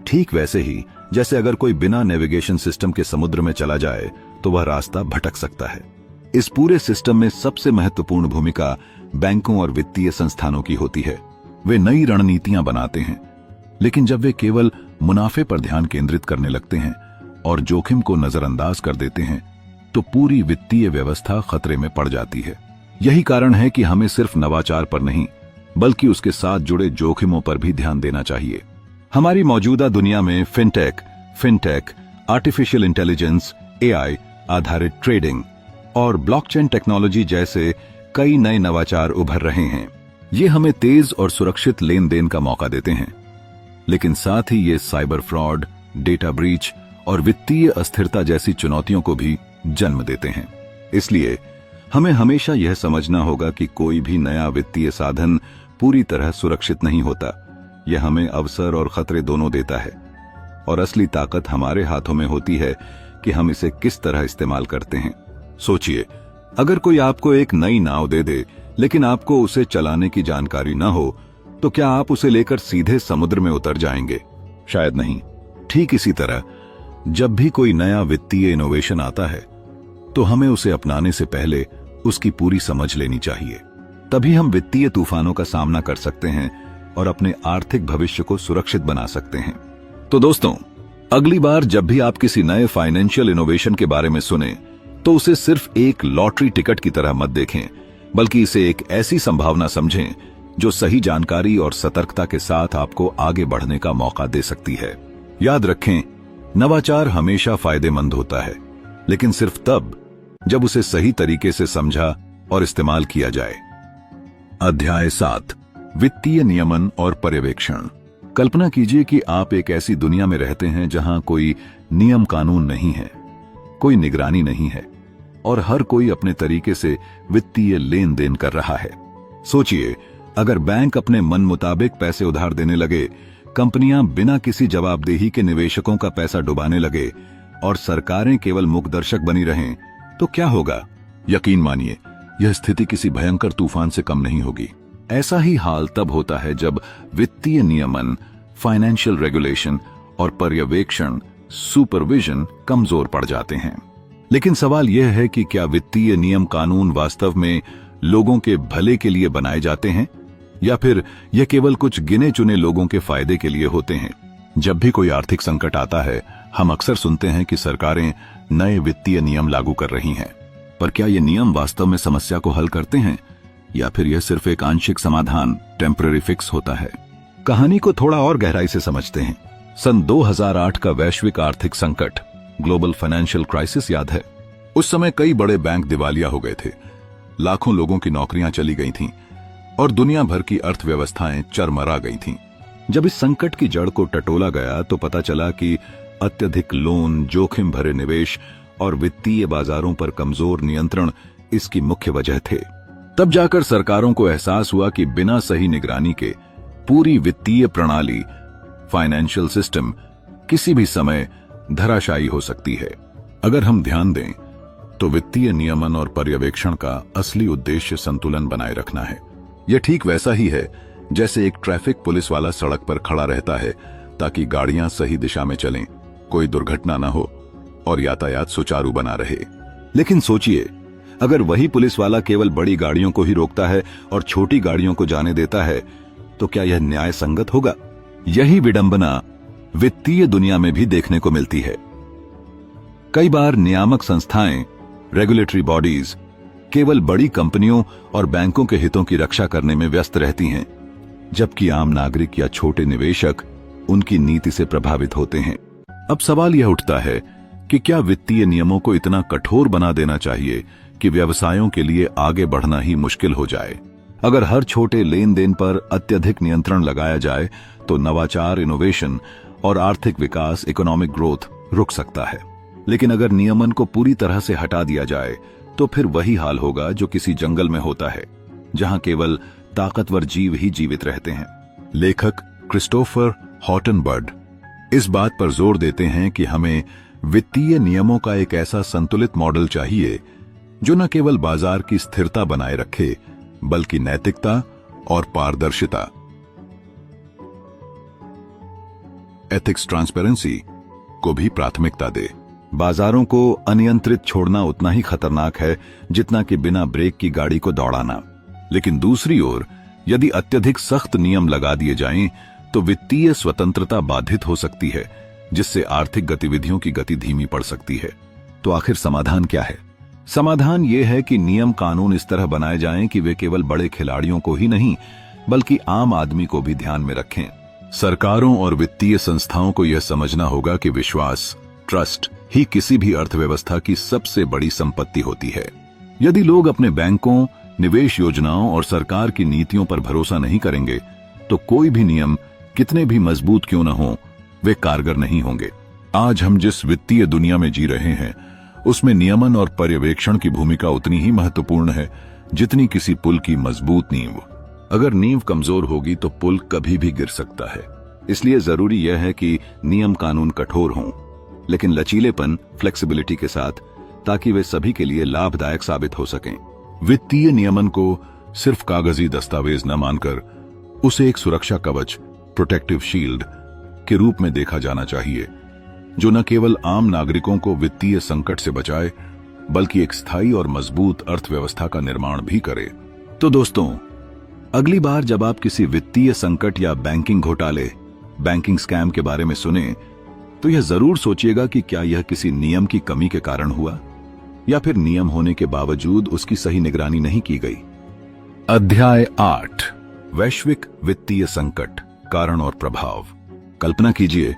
ठीक वैसे ही जैसे अगर कोई बिना नेविगेशन सिस्टम के समुद्र में चला जाए तो वह रास्ता भटक सकता है। इस पूरे सिस्टम में सबसे महत्वपूर्ण भूमिका बैंकों और वित्तीय संस्थानों की होती है। वे नई रणनीतियां बनाते हैं, लेकिन जब वे केवल मुनाफे पर ध्यान केंद्रित करने लगते हैं और जोखिम को नजरअंदाज कर देते हैं तो पूरी वित्तीय व्यवस्था खतरे में पड़ जाती है। यही कारण है कि हमें सिर्फ नवाचार पर नहीं, बल्कि उसके साथ जुड़े जोखिमों पर भी ध्यान देना चाहिए। हमारी मौजूदा दुनिया में फिनटेक, आर्टिफिशियल इंटेलिजेंस, एआई आधारित ट्रेडिंग और ब्लॉकचेन टेक्नोलॉजी जैसे कई नए नवाचार उभर रहे हैं। ये हमें तेज और सुरक्षित लेन देन का मौका देते हैं, लेकिन साथ ही ये साइबर फ्रॉड, डेटा ब्रीच और वित्तीय अस्थिरता जैसी चुनौतियों को भी जन्म देते हैं। इसलिए हमें हमेशा यह समझना होगा कि कोई भी नया वित्तीय साधन पूरी तरह सुरक्षित नहीं होता। यह हमें अवसर और खतरे दोनों देता है, और असली ताकत हमारे हाथों में होती है कि हम इसे किस तरह इस्तेमाल करते हैं। सोचिए, अगर कोई आपको एक नई नाव दे दे लेकिन आपको उसे चलाने की जानकारी न हो, तो क्या आप उसे लेकर सीधे समुद्र में उतर जाएंगे? शायद नहीं। ठीक इसी तरह जब भी कोई नया वित्तीय इनोवेशन आता है तो हमें उसे अपनाने से पहले उसकी पूरी समझ लेनी चाहिए। तभी हम वित्तीय तूफानों का सामना कर सकते हैं और अपने आर्थिक भविष्य को सुरक्षित बना सकते हैं। तो दोस्तों, अगली बार जब भी आप किसी नए फाइनेंशियल इनोवेशन के बारे में सुने तो उसे सिर्फ एक लॉटरी टिकट की तरह मत देखें, बल्कि इसे एक ऐसी संभावना समझें जो सही जानकारी और सतर्कता के साथ आपको आगे बढ़ने का मौका दे सकती है। याद रखें, नवाचार हमेशा फायदेमंद होता है, लेकिन सिर्फ तब जब उसे सही तरीके से समझा और इस्तेमाल किया जाए। अध्याय 7, वित्तीय नियमन और पर्यवेक्षण। कल्पना कीजिए कि आप एक ऐसी दुनिया में रहते हैं जहां कोई नियम कानून नहीं है, कोई निगरानी नहीं है, और हर कोई अपने तरीके से वित्तीय लेन देन कर रहा है। सोचिए, अगर बैंक अपने मन मुताबिक पैसे उधार देने लगे, कंपनियां बिना किसी जवाबदेही के निवेशकों का पैसा डुबाने लगे और सरकारें केवल मूकदर्शक बनी रहें, तो क्या होगा? यकीन मानिए, यह स्थिति किसी भयंकर तूफान से कम नहीं होगी। ऐसा ही हाल तब होता है जब वित्तीय नियमन, फाइनेंशियल रेगुलेशन और पर्यवेक्षण, सुपरविजन कमजोर पड़ जाते हैं। लेकिन सवाल यह है कि क्या वित्तीय नियम कानून वास्तव में लोगों के भले के लिए बनाए जाते हैं या फिर यह केवल कुछ गिने चुने लोगों के फायदे के लिए होते हैं? जब भी कोई आर्थिक संकट आता है, हम अक्सर सुनते हैं कि सरकारें नए वित्तीय नियम लागू कर रही हैं। पर क्या ये नियम वास्तव में समस्या को हल करते हैं, या फिर यह सिर्फ एक आंशिक समाधान, टेम्पररी फिक्स होता है? कहानी को थोड़ा और गहराई से समझते हैं। सन 2008 का वैश्विक आर्थिक संकट, ग्लोबल फाइनेंशियल क्राइसिस याद है? उस समय कई बड़े बैंक दिवालिया हो गए थे, लाखों लोगों की नौकरियां चली गई थीं और दुनिया भर की अर्थव्यवस्थाएं चरमरा गई थीं। जब इस संकट की जड़ को टटोला गया तो पता चला कि अत्यधिक लोन, जोखिम भरे निवेश और वित्तीय बाजारों पर कमजोर नियंत्रण इसकी मुख्य वजह थे। तब जाकर सरकारों को एहसास हुआ कि बिना सही निगरानी के पूरी वित्तीय प्रणाली, फाइनेंशियल सिस्टम किसी भी समय धराशायी हो सकती है। अगर हम ध्यान दें तो वित्तीय नियमन और पर्यवेक्षण का असली उद्देश्य संतुलन बनाए रखना है। यह ठीक वैसा ही है जैसे एक ट्रैफिक पुलिस वाला सड़क पर खड़ा रहता है ताकि गाड़ियां सही दिशा में चलें, कोई दुर्घटना न हो और यातायात सुचारू बना रहे। लेकिन सोचिए, अगर वही पुलिस वाला केवल बड़ी गाड़ियों को ही रोकता है और छोटी गाड़ियों को जाने देता है, तो क्या यह न्याय संगत होगा? यही विडंबना वित्तीय दुनिया में भी देखने को मिलती है। कई बार नियामक संस्थाएं, रेगुलेटरी बॉडीज केवल बड़ी कंपनियों और बैंकों के हितों की रक्षा करने में व्यस्त रहती हैं, जबकि आम नागरिक या छोटे निवेशक उनकी नीति से प्रभावित होते हैं। अब सवाल यह उठता है कि क्या वित्तीय नियमों को इतना कठोर बना देना चाहिए कि व्यवसायों के लिए आगे बढ़ना ही मुश्किल हो जाए? अगर हर छोटे लेन देन पर अत्यधिक नियंत्रण लगाया जाए तो नवाचार, इनोवेशन और आर्थिक विकास, इकोनॉमिक ग्रोथ रुक सकता है। लेकिन अगर नियमन को पूरी तरह से हटा दिया जाए तो फिर वही हाल होगा जो किसी जंगल में होता है, जहां केवल ताकतवर जीव ही जीवित रहते हैं। लेखक क्रिस्टोफर हॉटनबर्ड इस बात पर जोर देते हैं कि हमें वित्तीय नियमों का एक ऐसा संतुलित मॉडल चाहिए जो न केवल बाजार की स्थिरता बनाए रखे, बल्कि नैतिकता और पारदर्शिता, एथिक्स, ट्रांसपेरेंसी को भी प्राथमिकता दे। बाजारों को अनियंत्रित छोड़ना उतना ही खतरनाक है जितना कि बिना ब्रेक की गाड़ी को दौड़ाना। लेकिन दूसरी ओर, यदि अत्यधिक सख्त नियम लगा दिए जाएं, तो वित्तीय स्वतंत्रता बाधित हो सकती है, जिससे आर्थिक गतिविधियों की गति धीमी पड़ सकती है। तो आखिर समाधान क्या है? समाधान यह है कि नियम कानून इस तरह बनाए जाएं कि वे केवल बड़े खिलाड़ियों को ही नहीं, बल्कि आम आदमी को भी ध्यान में रखें। सरकारों और वित्तीय संस्थाओं को यह समझना होगा कि विश्वास, ट्रस्ट ही किसी भी अर्थव्यवस्था की सबसे बड़ी संपत्ति होती है। यदि लोग अपने बैंकों, निवेश योजनाओं और सरकार की नीतियों पर भरोसा नहीं करेंगे, तो कोई भी नियम कितने भी मजबूत क्यों न हो, वे कारगर नहीं होंगे। आज हम जिस वित्तीय दुनिया में जी रहे हैं, उसमें नियमन और पर्यवेक्षण की भूमिका उतनी ही महत्वपूर्ण है जितनी किसी पुल की मजबूत नींव। अगर नींव कमजोर होगी तो पुल कभी भी गिर सकता है। इसलिए जरूरी यह है कि नियम कानून कठोर हों, लेकिन लचीलेपन, फ्लेक्सिबिलिटी के साथ, ताकि वे सभी के लिए लाभदायक साबित हो सकें। वित्तीय नियमन को सिर्फ कागजी दस्तावेज न मानकर उसे एक सुरक्षा कवच, प्रोटेक्टिव शील्ड के रूप में देखा जाना चाहिए, जो न केवल आम नागरिकों को वित्तीय संकट से बचाए, बल्कि एक स्थायी और मजबूत अर्थव्यवस्था का निर्माण भी करे। तो दोस्तों, अगली बार जब आप किसी वित्तीय संकट या बैंकिंग घोटाले, बैंकिंग स्कैम के बारे में सुने, तो यह जरूर सोचिएगा कि क्या यह किसी नियम की कमी के कारण हुआ, या फिर नियम होने के बावजूद उसकी सही निगरानी नहीं की गई। अध्याय 8, वैश्विक वित्तीय संकट, कारण और प्रभाव। कल्पना कीजिए,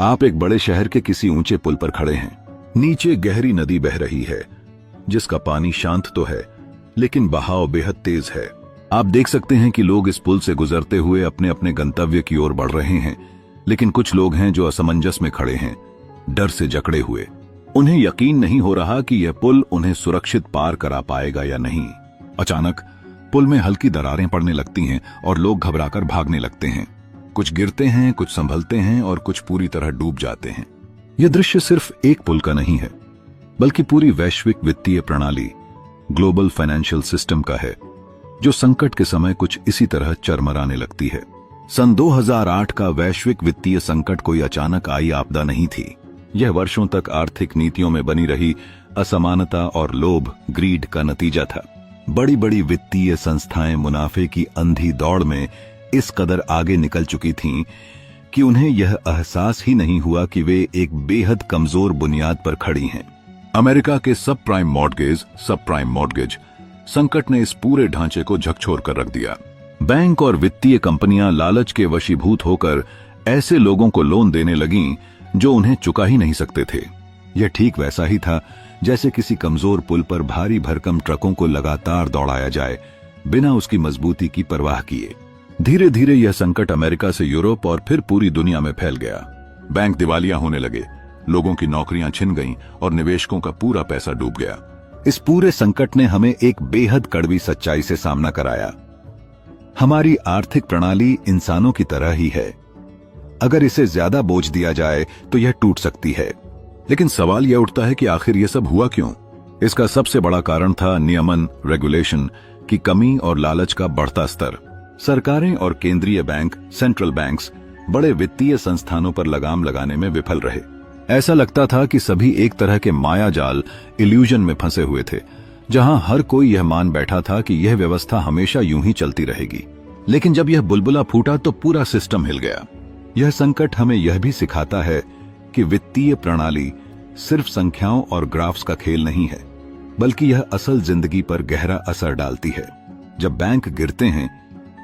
आप एक बड़े शहर के किसी ऊंचे पुल पर खड़े हैं। नीचे गहरी नदी बह रही है, जिसका पानी शांत तो है, लेकिन बहाव बेहद तेज है। आप देख सकते हैं कि लोग इस पुल से गुजरते हुए अपने अपने गंतव्य की ओर बढ़ रहे हैं, लेकिन कुछ लोग हैं जो असमंजस में खड़े हैं, डर से जकड़े हुए। उन्हें यकीन नहीं हो रहा कि यह पुल उन्हें सुरक्षित पार करा पाएगा या नहीं। अचानक पुल में हल्की दरारें पड़ने लगती हैं और लोग घबराकर भागने लगते हैं। कुछ गिरते हैं, कुछ संभलते हैं और कुछ पूरी तरह डूब जाते हैं। यह दृश्य सिर्फ एक पुल का नहीं है, बल्कि पूरी वैश्विक वित्तीय प्रणाली, ग्लोबल फाइनेंशियल सिस्टम का है, जो संकट के समय कुछ इसी तरह चरमराने लगती है। सन 2008 का वैश्विक वित्तीय संकट कोई अचानक आई आपदा नहीं थी। यह वर्षों तक आर्थिक नीतियों में बनी रही असमानता और लोभ, ग्रीड का नतीजा था। बड़ी बड़ी वित्तीय संस्थाएं मुनाफे की अंधी दौड़ में इस कदर आगे निकल चुकी थीं कि उन्हें यह एहसास ही नहीं हुआ कि वे एक बेहद कमजोर बुनियाद पर खड़ी हैं। अमेरिका के सब प्राइम मॉर्गेज संकट ने इस पूरे ढांचे को झकझोर कर रख दिया। बैंक और वित्तीय कंपनियां लालच के वशीभूत होकर ऐसे लोगों को लोन देने लगीं जो उन्हें चुका ही नहीं सकते थे। यह ठीक वैसा ही था जैसे किसी कमजोर पुल पर भारी भरकम ट्रकों को लगातार दौड़ाया जाए बिना उसकी मजबूती की परवाह किए। धीरे धीरे यह संकट अमेरिका से यूरोप और फिर पूरी दुनिया में फैल गया। बैंक दिवालिया होने लगे, लोगों की नौकरियां छिन गईं और निवेशकों का पूरा पैसा डूब गया। इस पूरे संकट ने हमें एक बेहद कड़वी सच्चाई से सामना कराया। हमारी आर्थिक प्रणाली इंसानों की तरह ही है। अगर इसे ज्यादा बोझ दिया जाए तो यह टूट सकती है। लेकिन सवाल यह उठता है कि आखिर यह सब हुआ क्यों? इसका सबसे बड़ा कारण था नियमन, रेगुलेशन की कमी और लालच का बढ़ता स्तर। सरकारें और केंद्रीय बैंक, सेंट्रल बैंक्स बड़े वित्तीय संस्थानों पर लगाम लगाने में विफल रहे। ऐसा लगता था कि सभी एक तरह के माया जाल, इल्यूजन में फंसे हुए थे, जहां हर कोई यह मान बैठा था कि यह व्यवस्था हमेशा यूं ही चलती रहेगी। लेकिन जब यह बुलबुला फूटा तो पूरा सिस्टम हिल गया। यह संकट हमें यह भी सिखाता है कि वित्तीय प्रणाली सिर्फ संख्याओं और ग्राफ्स का खेल नहीं है, बल्कि यह असल जिंदगी पर गहरा असर डालती है। जब बैंक गिरते हैं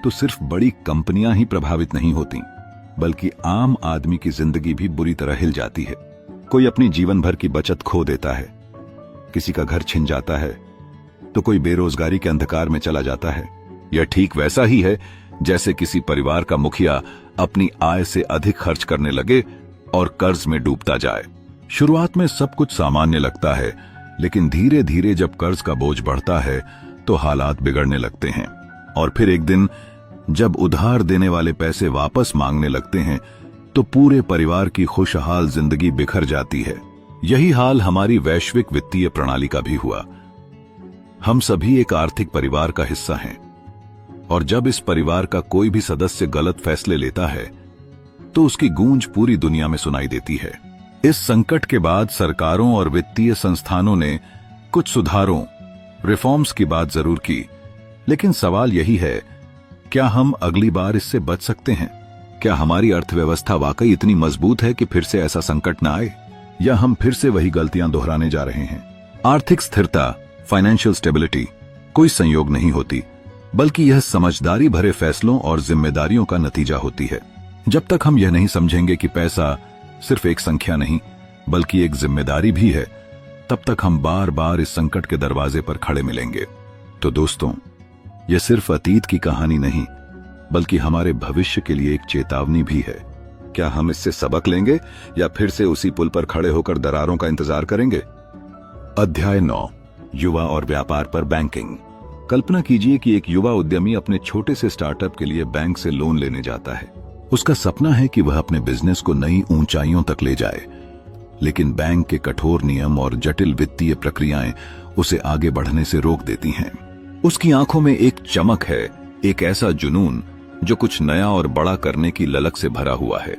तो सिर्फ बड़ी कंपनियां ही प्रभावित नहीं होती, बल्कि आम आदमी की जिंदगी भी बुरी तरह हिल जाती है। कोई अपनी जीवन भर की बचत खो देता है, किसी का घर छिन जाता है, तो कोई बेरोजगारी के अंधकार में चला जाता है। यह ठीक वैसा ही है जैसे किसी परिवार का मुखिया अपनी आय से अधिक खर्च करने लगे और कर्ज में डूबता जाए। शुरुआत में सब कुछ सामान्य लगता है, लेकिन धीरे धीरे जब कर्ज का बोझ बढ़ता है तो हालात बिगड़ने लगते हैं। और फिर एक दिन जब उधार देने वाले पैसे वापस मांगने लगते हैं तो पूरे परिवार की खुशहाल जिंदगी बिखर जाती है। यही हाल हमारी वैश्विक वित्तीय प्रणाली का भी हुआ। हम सभी एक आर्थिक परिवार का हिस्सा हैं, और जब इस परिवार का कोई भी सदस्य गलत फैसले लेता है तो उसकी गूंज पूरी दुनिया में सुनाई देती है। इस संकट के बाद सरकारों और वित्तीय संस्थानों ने कुछ सुधारों, रिफॉर्म्स की बात जरूर की, लेकिन सवाल यही है, क्या हम अगली बार इससे बच सकते हैं? क्या हमारी अर्थव्यवस्था वाकई इतनी मजबूत है कि फिर से ऐसा संकट न आए, या हम फिर से वही गलतियां दोहराने जा रहे हैं? आर्थिक स्थिरता, फाइनेंशियल स्टेबिलिटी कोई संयोग नहीं होती, बल्कि यह समझदारी भरे फैसलों और जिम्मेदारियों का नतीजा होती है। जब तक हम यह नहीं समझेंगे कि पैसा सिर्फ एक संख्या नहीं बल्कि एक जिम्मेदारी भी है, तब तक हम बार बार इस संकट के दरवाजे पर खड़े मिलेंगे। तो दोस्तों, यह सिर्फ अतीत की कहानी नहीं बल्कि हमारे भविष्य के लिए एक चेतावनी भी है। क्या हम इससे सबक लेंगे या फिर से उसी पुल पर खड़े होकर दरारों का इंतजार करेंगे? अध्याय 9, युवा और व्यापार पर बैंकिंग। कल्पना कीजिए कि एक युवा उद्यमी अपने छोटे से स्टार्टअप के लिए बैंक से लोन लेने जाता है। उसका सपना है कि वह अपने बिजनेस को नई ऊंचाइयों तक ले जाए, लेकिन बैंक के कठोर नियम और जटिल वित्तीय प्रक्रियाएं उसे आगे बढ़ने से रोक देती हैं। उसकी आंखों में एक चमक है, एक ऐसा जुनून जो कुछ नया और बड़ा करने की ललक से भरा हुआ है।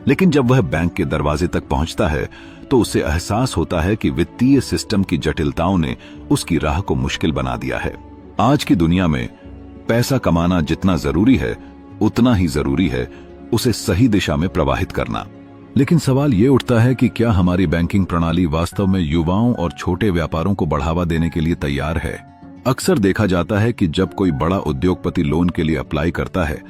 लेकिन जब वह बैंक के दरवाजे तक पहुंचता है तो उसे एहसास होता है कि वित्तीय सिस्टम की जटिलताओं ने उसकी राह को मुश्किल बना दिया है। आज की दुनिया में पैसा कमाना जितना जरूरी है, उतना ही जरूरी है उसे सही दिशा में प्रवाहित करना। लेकिन सवाल ये उठता है कि क्या हमारी बैंकिंग प्रणाली वास्तव में युवाओं और छोटे व्यापारों को बढ़ावा देने के लिए तैयार है? अक्सर देखा जाता है कि जब कोई बड़ा उद्योगपति लोन के लिए अप्लाई करता है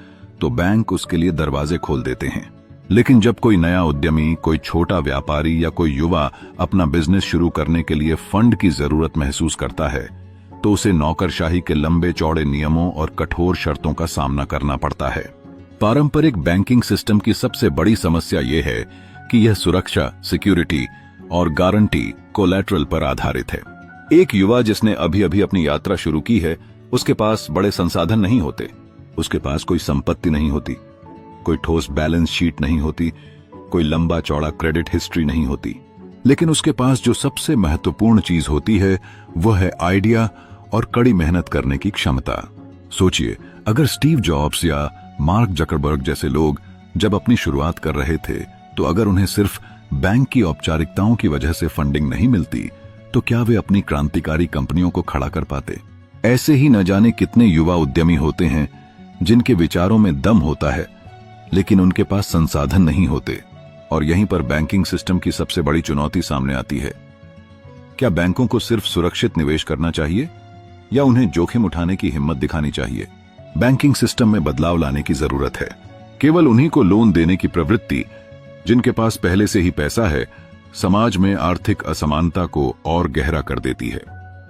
तो बैंक उसके लिए दरवाजे खोल देते हैं। लेकिन जब कोई नया उद्यमी, कोई छोटा व्यापारी या कोई युवा अपना बिजनेस शुरू करने के लिए फंड की जरूरत महसूस करता है तो उसे नौकरशाही के लंबे चौड़े नियमों और कठोर शर्तों का सामना करना पड़ता है। पारंपरिक बैंकिंग सिस्टम की सबसे बड़ी समस्या यह है कि यह सुरक्षा, सिक्योरिटी और गारंटी, कोलैटरल पर आधारित है। एक युवा जिसने अभी अभी अपनी यात्रा शुरू की है, उसके पास बड़े संसाधन नहीं होते, उसके पास कोई संपत्ति नहीं होती, कोई ठोस बैलेंस शीट नहीं होती, कोई लंबा चौड़ा क्रेडिट हिस्ट्री नहीं होती। लेकिन उसके पास जो सबसे महत्वपूर्ण चीज होती है वह है आइडिया और कड़ी मेहनत करने की क्षमता। सोचिए, अगर स्टीव जॉब्स या मार्क जकरबर्ग जैसे लोग जब अपनी शुरुआत कर रहे थे तो अगर उन्हें सिर्फ बैंक की औपचारिकताओं की वजह से फंडिंग नहीं मिलती तो क्या वे अपनी क्रांतिकारी कंपनियों को खड़ा कर पाते? ऐसे ही न जाने कितने युवा उद्यमी होते हैं जिनके विचारों में दम होता है, लेकिन उनके पास संसाधन नहीं होते। और यहीं पर बैंकिंग सिस्टम की सबसे बड़ी चुनौती सामने आती है। क्या बैंकों को सिर्फ सुरक्षित निवेश करना चाहिए या उन्हें जोखिम उठाने की हिम्मत दिखानी चाहिए? बैंकिंग सिस्टम में बदलाव लाने की जरूरत है। केवल उन्हीं को लोन देने की प्रवृत्ति जिनके पास पहले से ही पैसा है, समाज में आर्थिक असमानता को और गहरा कर देती है।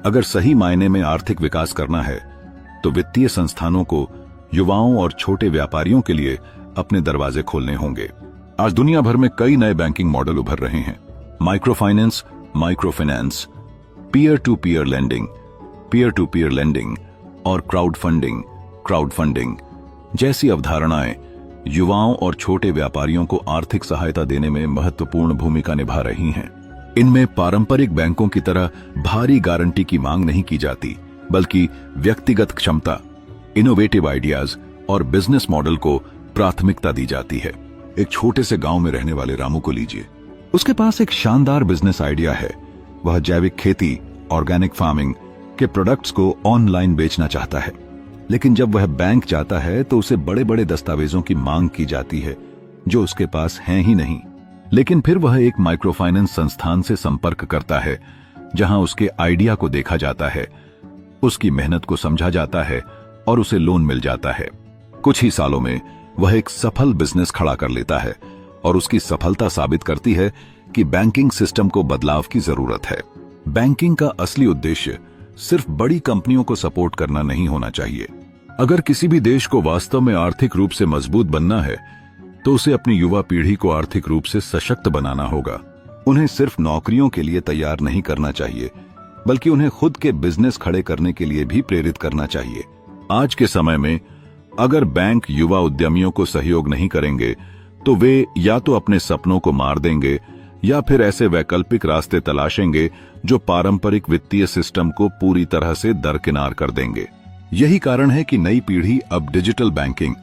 अगर सही मायने में आर्थिक विकास करना है तो वित्तीय संस्थानों को युवाओं और छोटे व्यापारियों के लिए अपने दरवाजे खोलने होंगे। आज दुनिया भर में कई नए बैंकिंग मॉडल उभर रहे हैं। Micro finance, micro finance, peer to peer lending और क्राउड फंडिंग जैसी अवधारणाएं युवाओं और छोटे व्यापारियों को आर्थिक सहायता देने में महत्वपूर्ण भूमिका निभा रही हैं। इनमें पारंपरिक बैंकों की तरह भारी गारंटी की मांग नहीं की जाती, बल्कि व्यक्तिगत क्षमता, इनोवेटिव आइडियाज और बिजनेस मॉडल को प्राथमिकता दी जाती है। एक छोटे से गांव में रहने वाले रामू को लीजिए। उसके पास एक शानदार बिजनेस आइडिया है। वह जैविक खेती, ऑर्गेनिक फार्मिंग के प्रोडक्ट्स को ऑनलाइन बेचना चाहता है, लेकिन जब वह बैंक जाता है तो उसे बड़े बड़े दस्तावेजों की मांग की जाती है जो उसके पास हैं ही नहीं। लेकिन फिर वह एक माइक्रो फाइनेंस संस्थान से संपर्क करता है जहां उसके आइडिया को देखा जाता है, उसकी मेहनत को समझा जाता है और उसे लोन मिल जाता है। कुछ ही सालों में वह एक सफल बिजनेस खड़ा कर लेता है और उसकी सफलता साबित करती है कि बैंकिंग सिस्टम को बदलाव की जरूरत है। बैंकिंग का असली उद्देश्य सिर्फ बड़ी कंपनियों को सपोर्ट करना नहीं होना चाहिए। अगर किसी भी देश को वास्तव में आर्थिक रूप से मजबूत बनना है तो उसे अपनी युवा पीढ़ी को आर्थिक रूप से सशक्त बनाना होगा। उन्हें सिर्फ नौकरियों के लिए तैयार नहीं करना चाहिए, बल्कि उन्हें खुद के बिजनेस खड़े करने के लिए भी प्रेरित करना चाहिए। आज के समय में अगर बैंक युवा उद्यमियों को सहयोग नहीं करेंगे तो वे या तो अपने सपनों को मार देंगे या फिर ऐसे वैकल्पिक रास्ते तलाशेंगे जो पारंपरिक वित्तीय सिस्टम को पूरी तरह से दरकिनार कर देंगे। यही कारण है कि नई पीढ़ी अब डिजिटल बैंकिंग,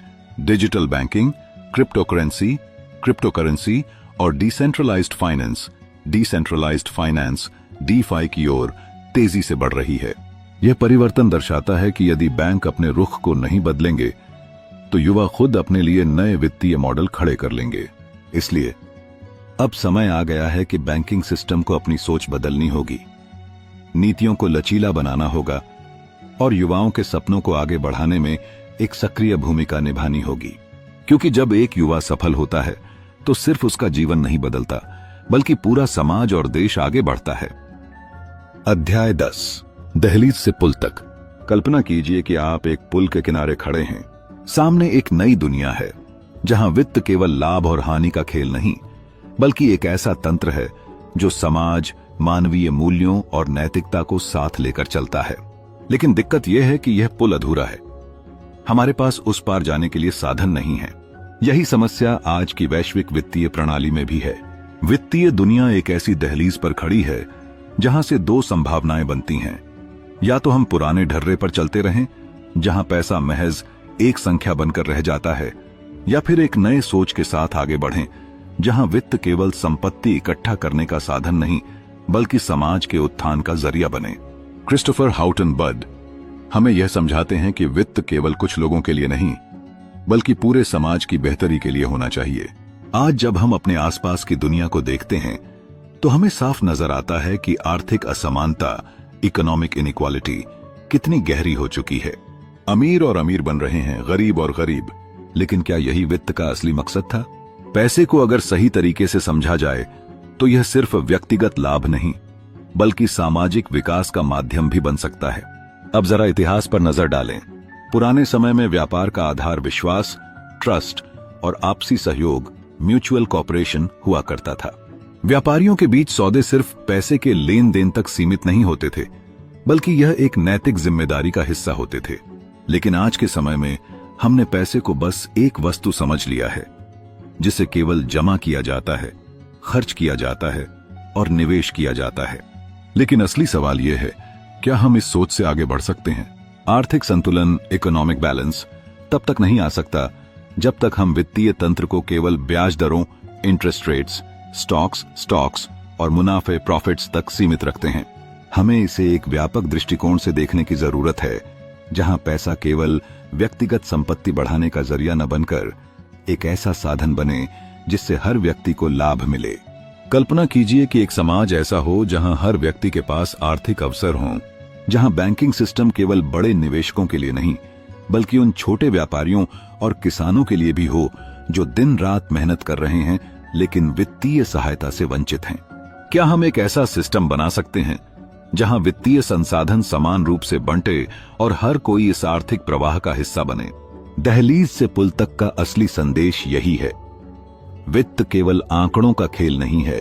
क्रिप्टोकरेंसी और डिसेंट्रलाइज्ड फाइनेंस DeFi की ओर तेजी से बढ़ रही है। यह परिवर्तन दर्शाता है कि यदि बैंक अपने रुख को नहीं बदलेंगे तो युवा खुद अपने लिए नए वित्तीय मॉडल खड़े कर लेंगे। इसलिए अब समय आ गया है कि बैंकिंग सिस्टम को अपनी सोच बदलनी होगी, नीतियों को लचीला बनाना होगा और युवाओं के सपनों को आगे बढ़ाने में एक सक्रिय भूमिका निभानी होगी। क्योंकि जब एक युवा सफल होता है तो सिर्फ उसका जीवन नहीं बदलता, बल्कि पूरा समाज और देश आगे बढ़ता है। अध्याय 10, दहलीज से पुल तक। कल्पना कीजिए कि आप एक पुल के किनारे खड़े हैं। सामने एक नई दुनिया है जहां वित्त केवल लाभ और हानि का खेल नहीं, बल्कि एक ऐसा तंत्र है जो समाज, मानवीय मूल्यों और नैतिकता को साथ लेकर चलता है। लेकिन दिक्कत यह है कि यह पुल अधूरा है। हमारे पास उस पार जाने के लिए साधन नहीं है। यही समस्या आज की वैश्विक वित्तीय प्रणाली में भी है। वित्तीय दुनिया एक ऐसी दहलीज पर खड़ी है जहां से दो संभावनाएं बनती हैं। या तो हम पुराने ढर्रे पर चलते रहें जहां पैसा महज एक संख्या बनकर रह जाता है, या फिर एक नए सोच के साथ आगे बढ़ें जहां वित्त केवल संपत्ति इकट्ठा करने का साधन नहीं, बल्कि समाज के उत्थान का जरिया बने। क्रिस्टोफर हाउटन बड हमें यह समझाते हैं कि वित्त केवल कुछ लोगों के लिए नहीं, बल्कि पूरे समाज की बेहतरी के लिए होना चाहिए। आज जब हम अपने आसपास की दुनिया को देखते हैं तो हमें साफ नजर आता है कि आर्थिक असमानता, इकोनॉमिक इनइक्वालिटी कितनी गहरी हो चुकी है। अमीर और अमीर बन रहे हैं, गरीब और गरीब। लेकिन क्या यही वित्त का असली मकसद था? पैसे को अगर सही तरीके से समझा जाए तो यह सिर्फ व्यक्तिगत लाभ नहीं, बल्कि सामाजिक विकास का माध्यम भी बन सकता है। अब जरा इतिहास पर नजर डालें। पुराने समय में व्यापार का आधार विश्वास, ट्रस्ट और आपसी सहयोग, म्यूचुअल कॉपरेशन हुआ करता था। व्यापारियों के बीच सौदे सिर्फ पैसे के लेन देन तक सीमित नहीं होते थे, बल्कि यह एक नैतिक जिम्मेदारी का हिस्सा होते थे। लेकिन आज के समय में हमने पैसे को बस एक वस्तु समझ लिया है जिसे केवल जमा किया जाता है, खर्च किया जाता है और निवेश किया जाता है। लेकिन असली सवाल यह है, क्या हम इस सोच से आगे बढ़ सकते हैं? आर्थिक संतुलन, इकोनॉमिक बैलेंस तब तक नहीं आ सकता जब तक हम वित्तीय तंत्र को केवल ब्याज दरों, इंटरेस्ट रेट्स, स्टॉक्स और मुनाफे प्रॉफिट्स तक सीमित रखते हैं। हमें इसे एक व्यापक दृष्टिकोण से देखने की जरूरत है, जहां पैसा केवल व्यक्तिगत संपत्ति बढ़ाने का जरिया न बनकर एक ऐसा साधन बने जिससे हर व्यक्ति को लाभ मिले। कल्पना कीजिए कि एक समाज ऐसा हो जहां हर व्यक्ति के पास आर्थिक अवसर हों, जहां बैंकिंग सिस्टम केवल बड़े निवेशकों के लिए नहीं बल्कि उन छोटे व्यापारियों और किसानों के लिए भी हो जो दिन रात मेहनत कर रहे हैं लेकिन वित्तीय सहायता से वंचित हैं। क्या हम एक ऐसा सिस्टम बना सकते हैं जहां वित्तीय संसाधन समान रूप से बंटे और हर कोई इस आर्थिक प्रवाह का हिस्सा बने? दहलीज से पुल तक का असली संदेश यही है। वित्त केवल आंकड़ों का खेल नहीं है,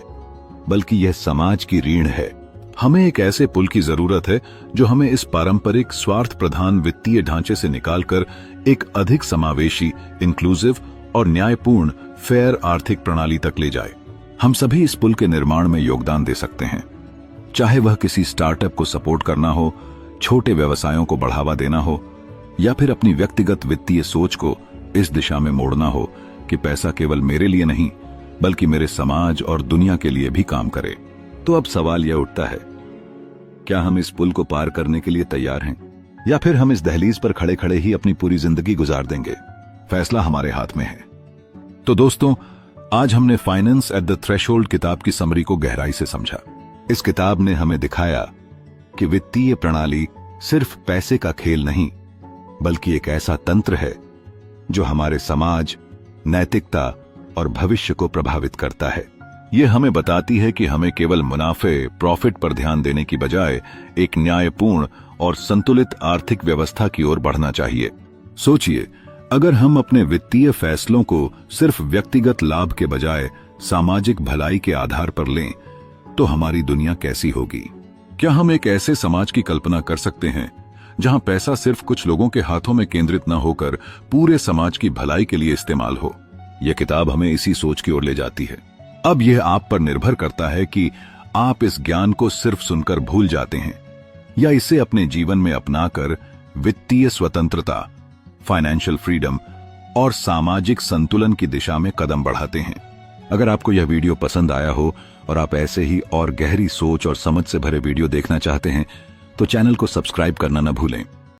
बल्कि यह समाज की रीढ़ है। हमें एक ऐसे पुल की जरूरत है जो हमें इस पारंपरिक स्वार्थ प्रधान वित्तीय ढांचे से निकालकर एक अधिक समावेशी, इंक्लूसिव और न्यायपूर्ण फेयर आर्थिक प्रणाली तक ले जाए। हम सभी इस पुल के निर्माण में योगदान दे सकते हैं, चाहे वह किसी स्टार्टअप को सपोर्ट करना हो, छोटे व्यवसायों को बढ़ावा देना हो, या फिर अपनी व्यक्तिगत वित्तीय सोच को इस दिशा में मोड़ना हो कि पैसा केवल मेरे लिए नहीं बल्कि मेरे समाज और दुनिया के लिए भी काम करे। तो अब सवाल यह उठता है, क्या हम इस पुल को पार करने के लिए तैयार हैं, या फिर हम इस दहलीज पर खड़े खड़े ही अपनी पूरी जिंदगी गुजार देंगे? फैसला हमारे हाथ में है। तो दोस्तों, आज हमने फाइनेंस एट द थ्रेशोल्ड किताब की समरी को गहराई से समझा। इस किताब ने हमें दिखाया कि वित्तीय प्रणाली सिर्फ पैसे का खेल नहीं बल्कि एक ऐसा तंत्र है जो हमारे समाज, नैतिकता और भविष्य को प्रभावित करता है। यह हमें बताती है कि हमें केवल मुनाफे, प्रॉफिट पर ध्यान देने की बजाय एक न्यायपूर्ण और संतुलित आर्थिक व्यवस्था की ओर बढ़ना चाहिए। सोचिए, अगर हम अपने वित्तीय फैसलों को सिर्फ व्यक्तिगत लाभ के बजाय सामाजिक भलाई के आधार पर लें तो हमारी दुनिया कैसी होगी? क्या हम एक ऐसे समाज की कल्पना कर सकते हैं जहां पैसा सिर्फ कुछ लोगों के हाथों में केंद्रित न होकर पूरे समाज की भलाई के लिए इस्तेमाल हो? यह किताब हमें इसी सोच की ओर ले जाती है। अब यह आप पर निर्भर करता है कि आप इस ज्ञान को सिर्फ सुनकर भूल जाते हैं या इसे अपने जीवन में अपनाकर वित्तीय स्वतंत्रता, फाइनेंशियल फ्रीडम और सामाजिक संतुलन की दिशा में कदम बढ़ाते हैं। अगर आपको यह वीडियो पसंद आया हो और आप ऐसे ही और गहरी सोच और समझ से भरे वीडियो देखना चाहते हैं तो चैनल को सब्सक्राइब करना न भूलें।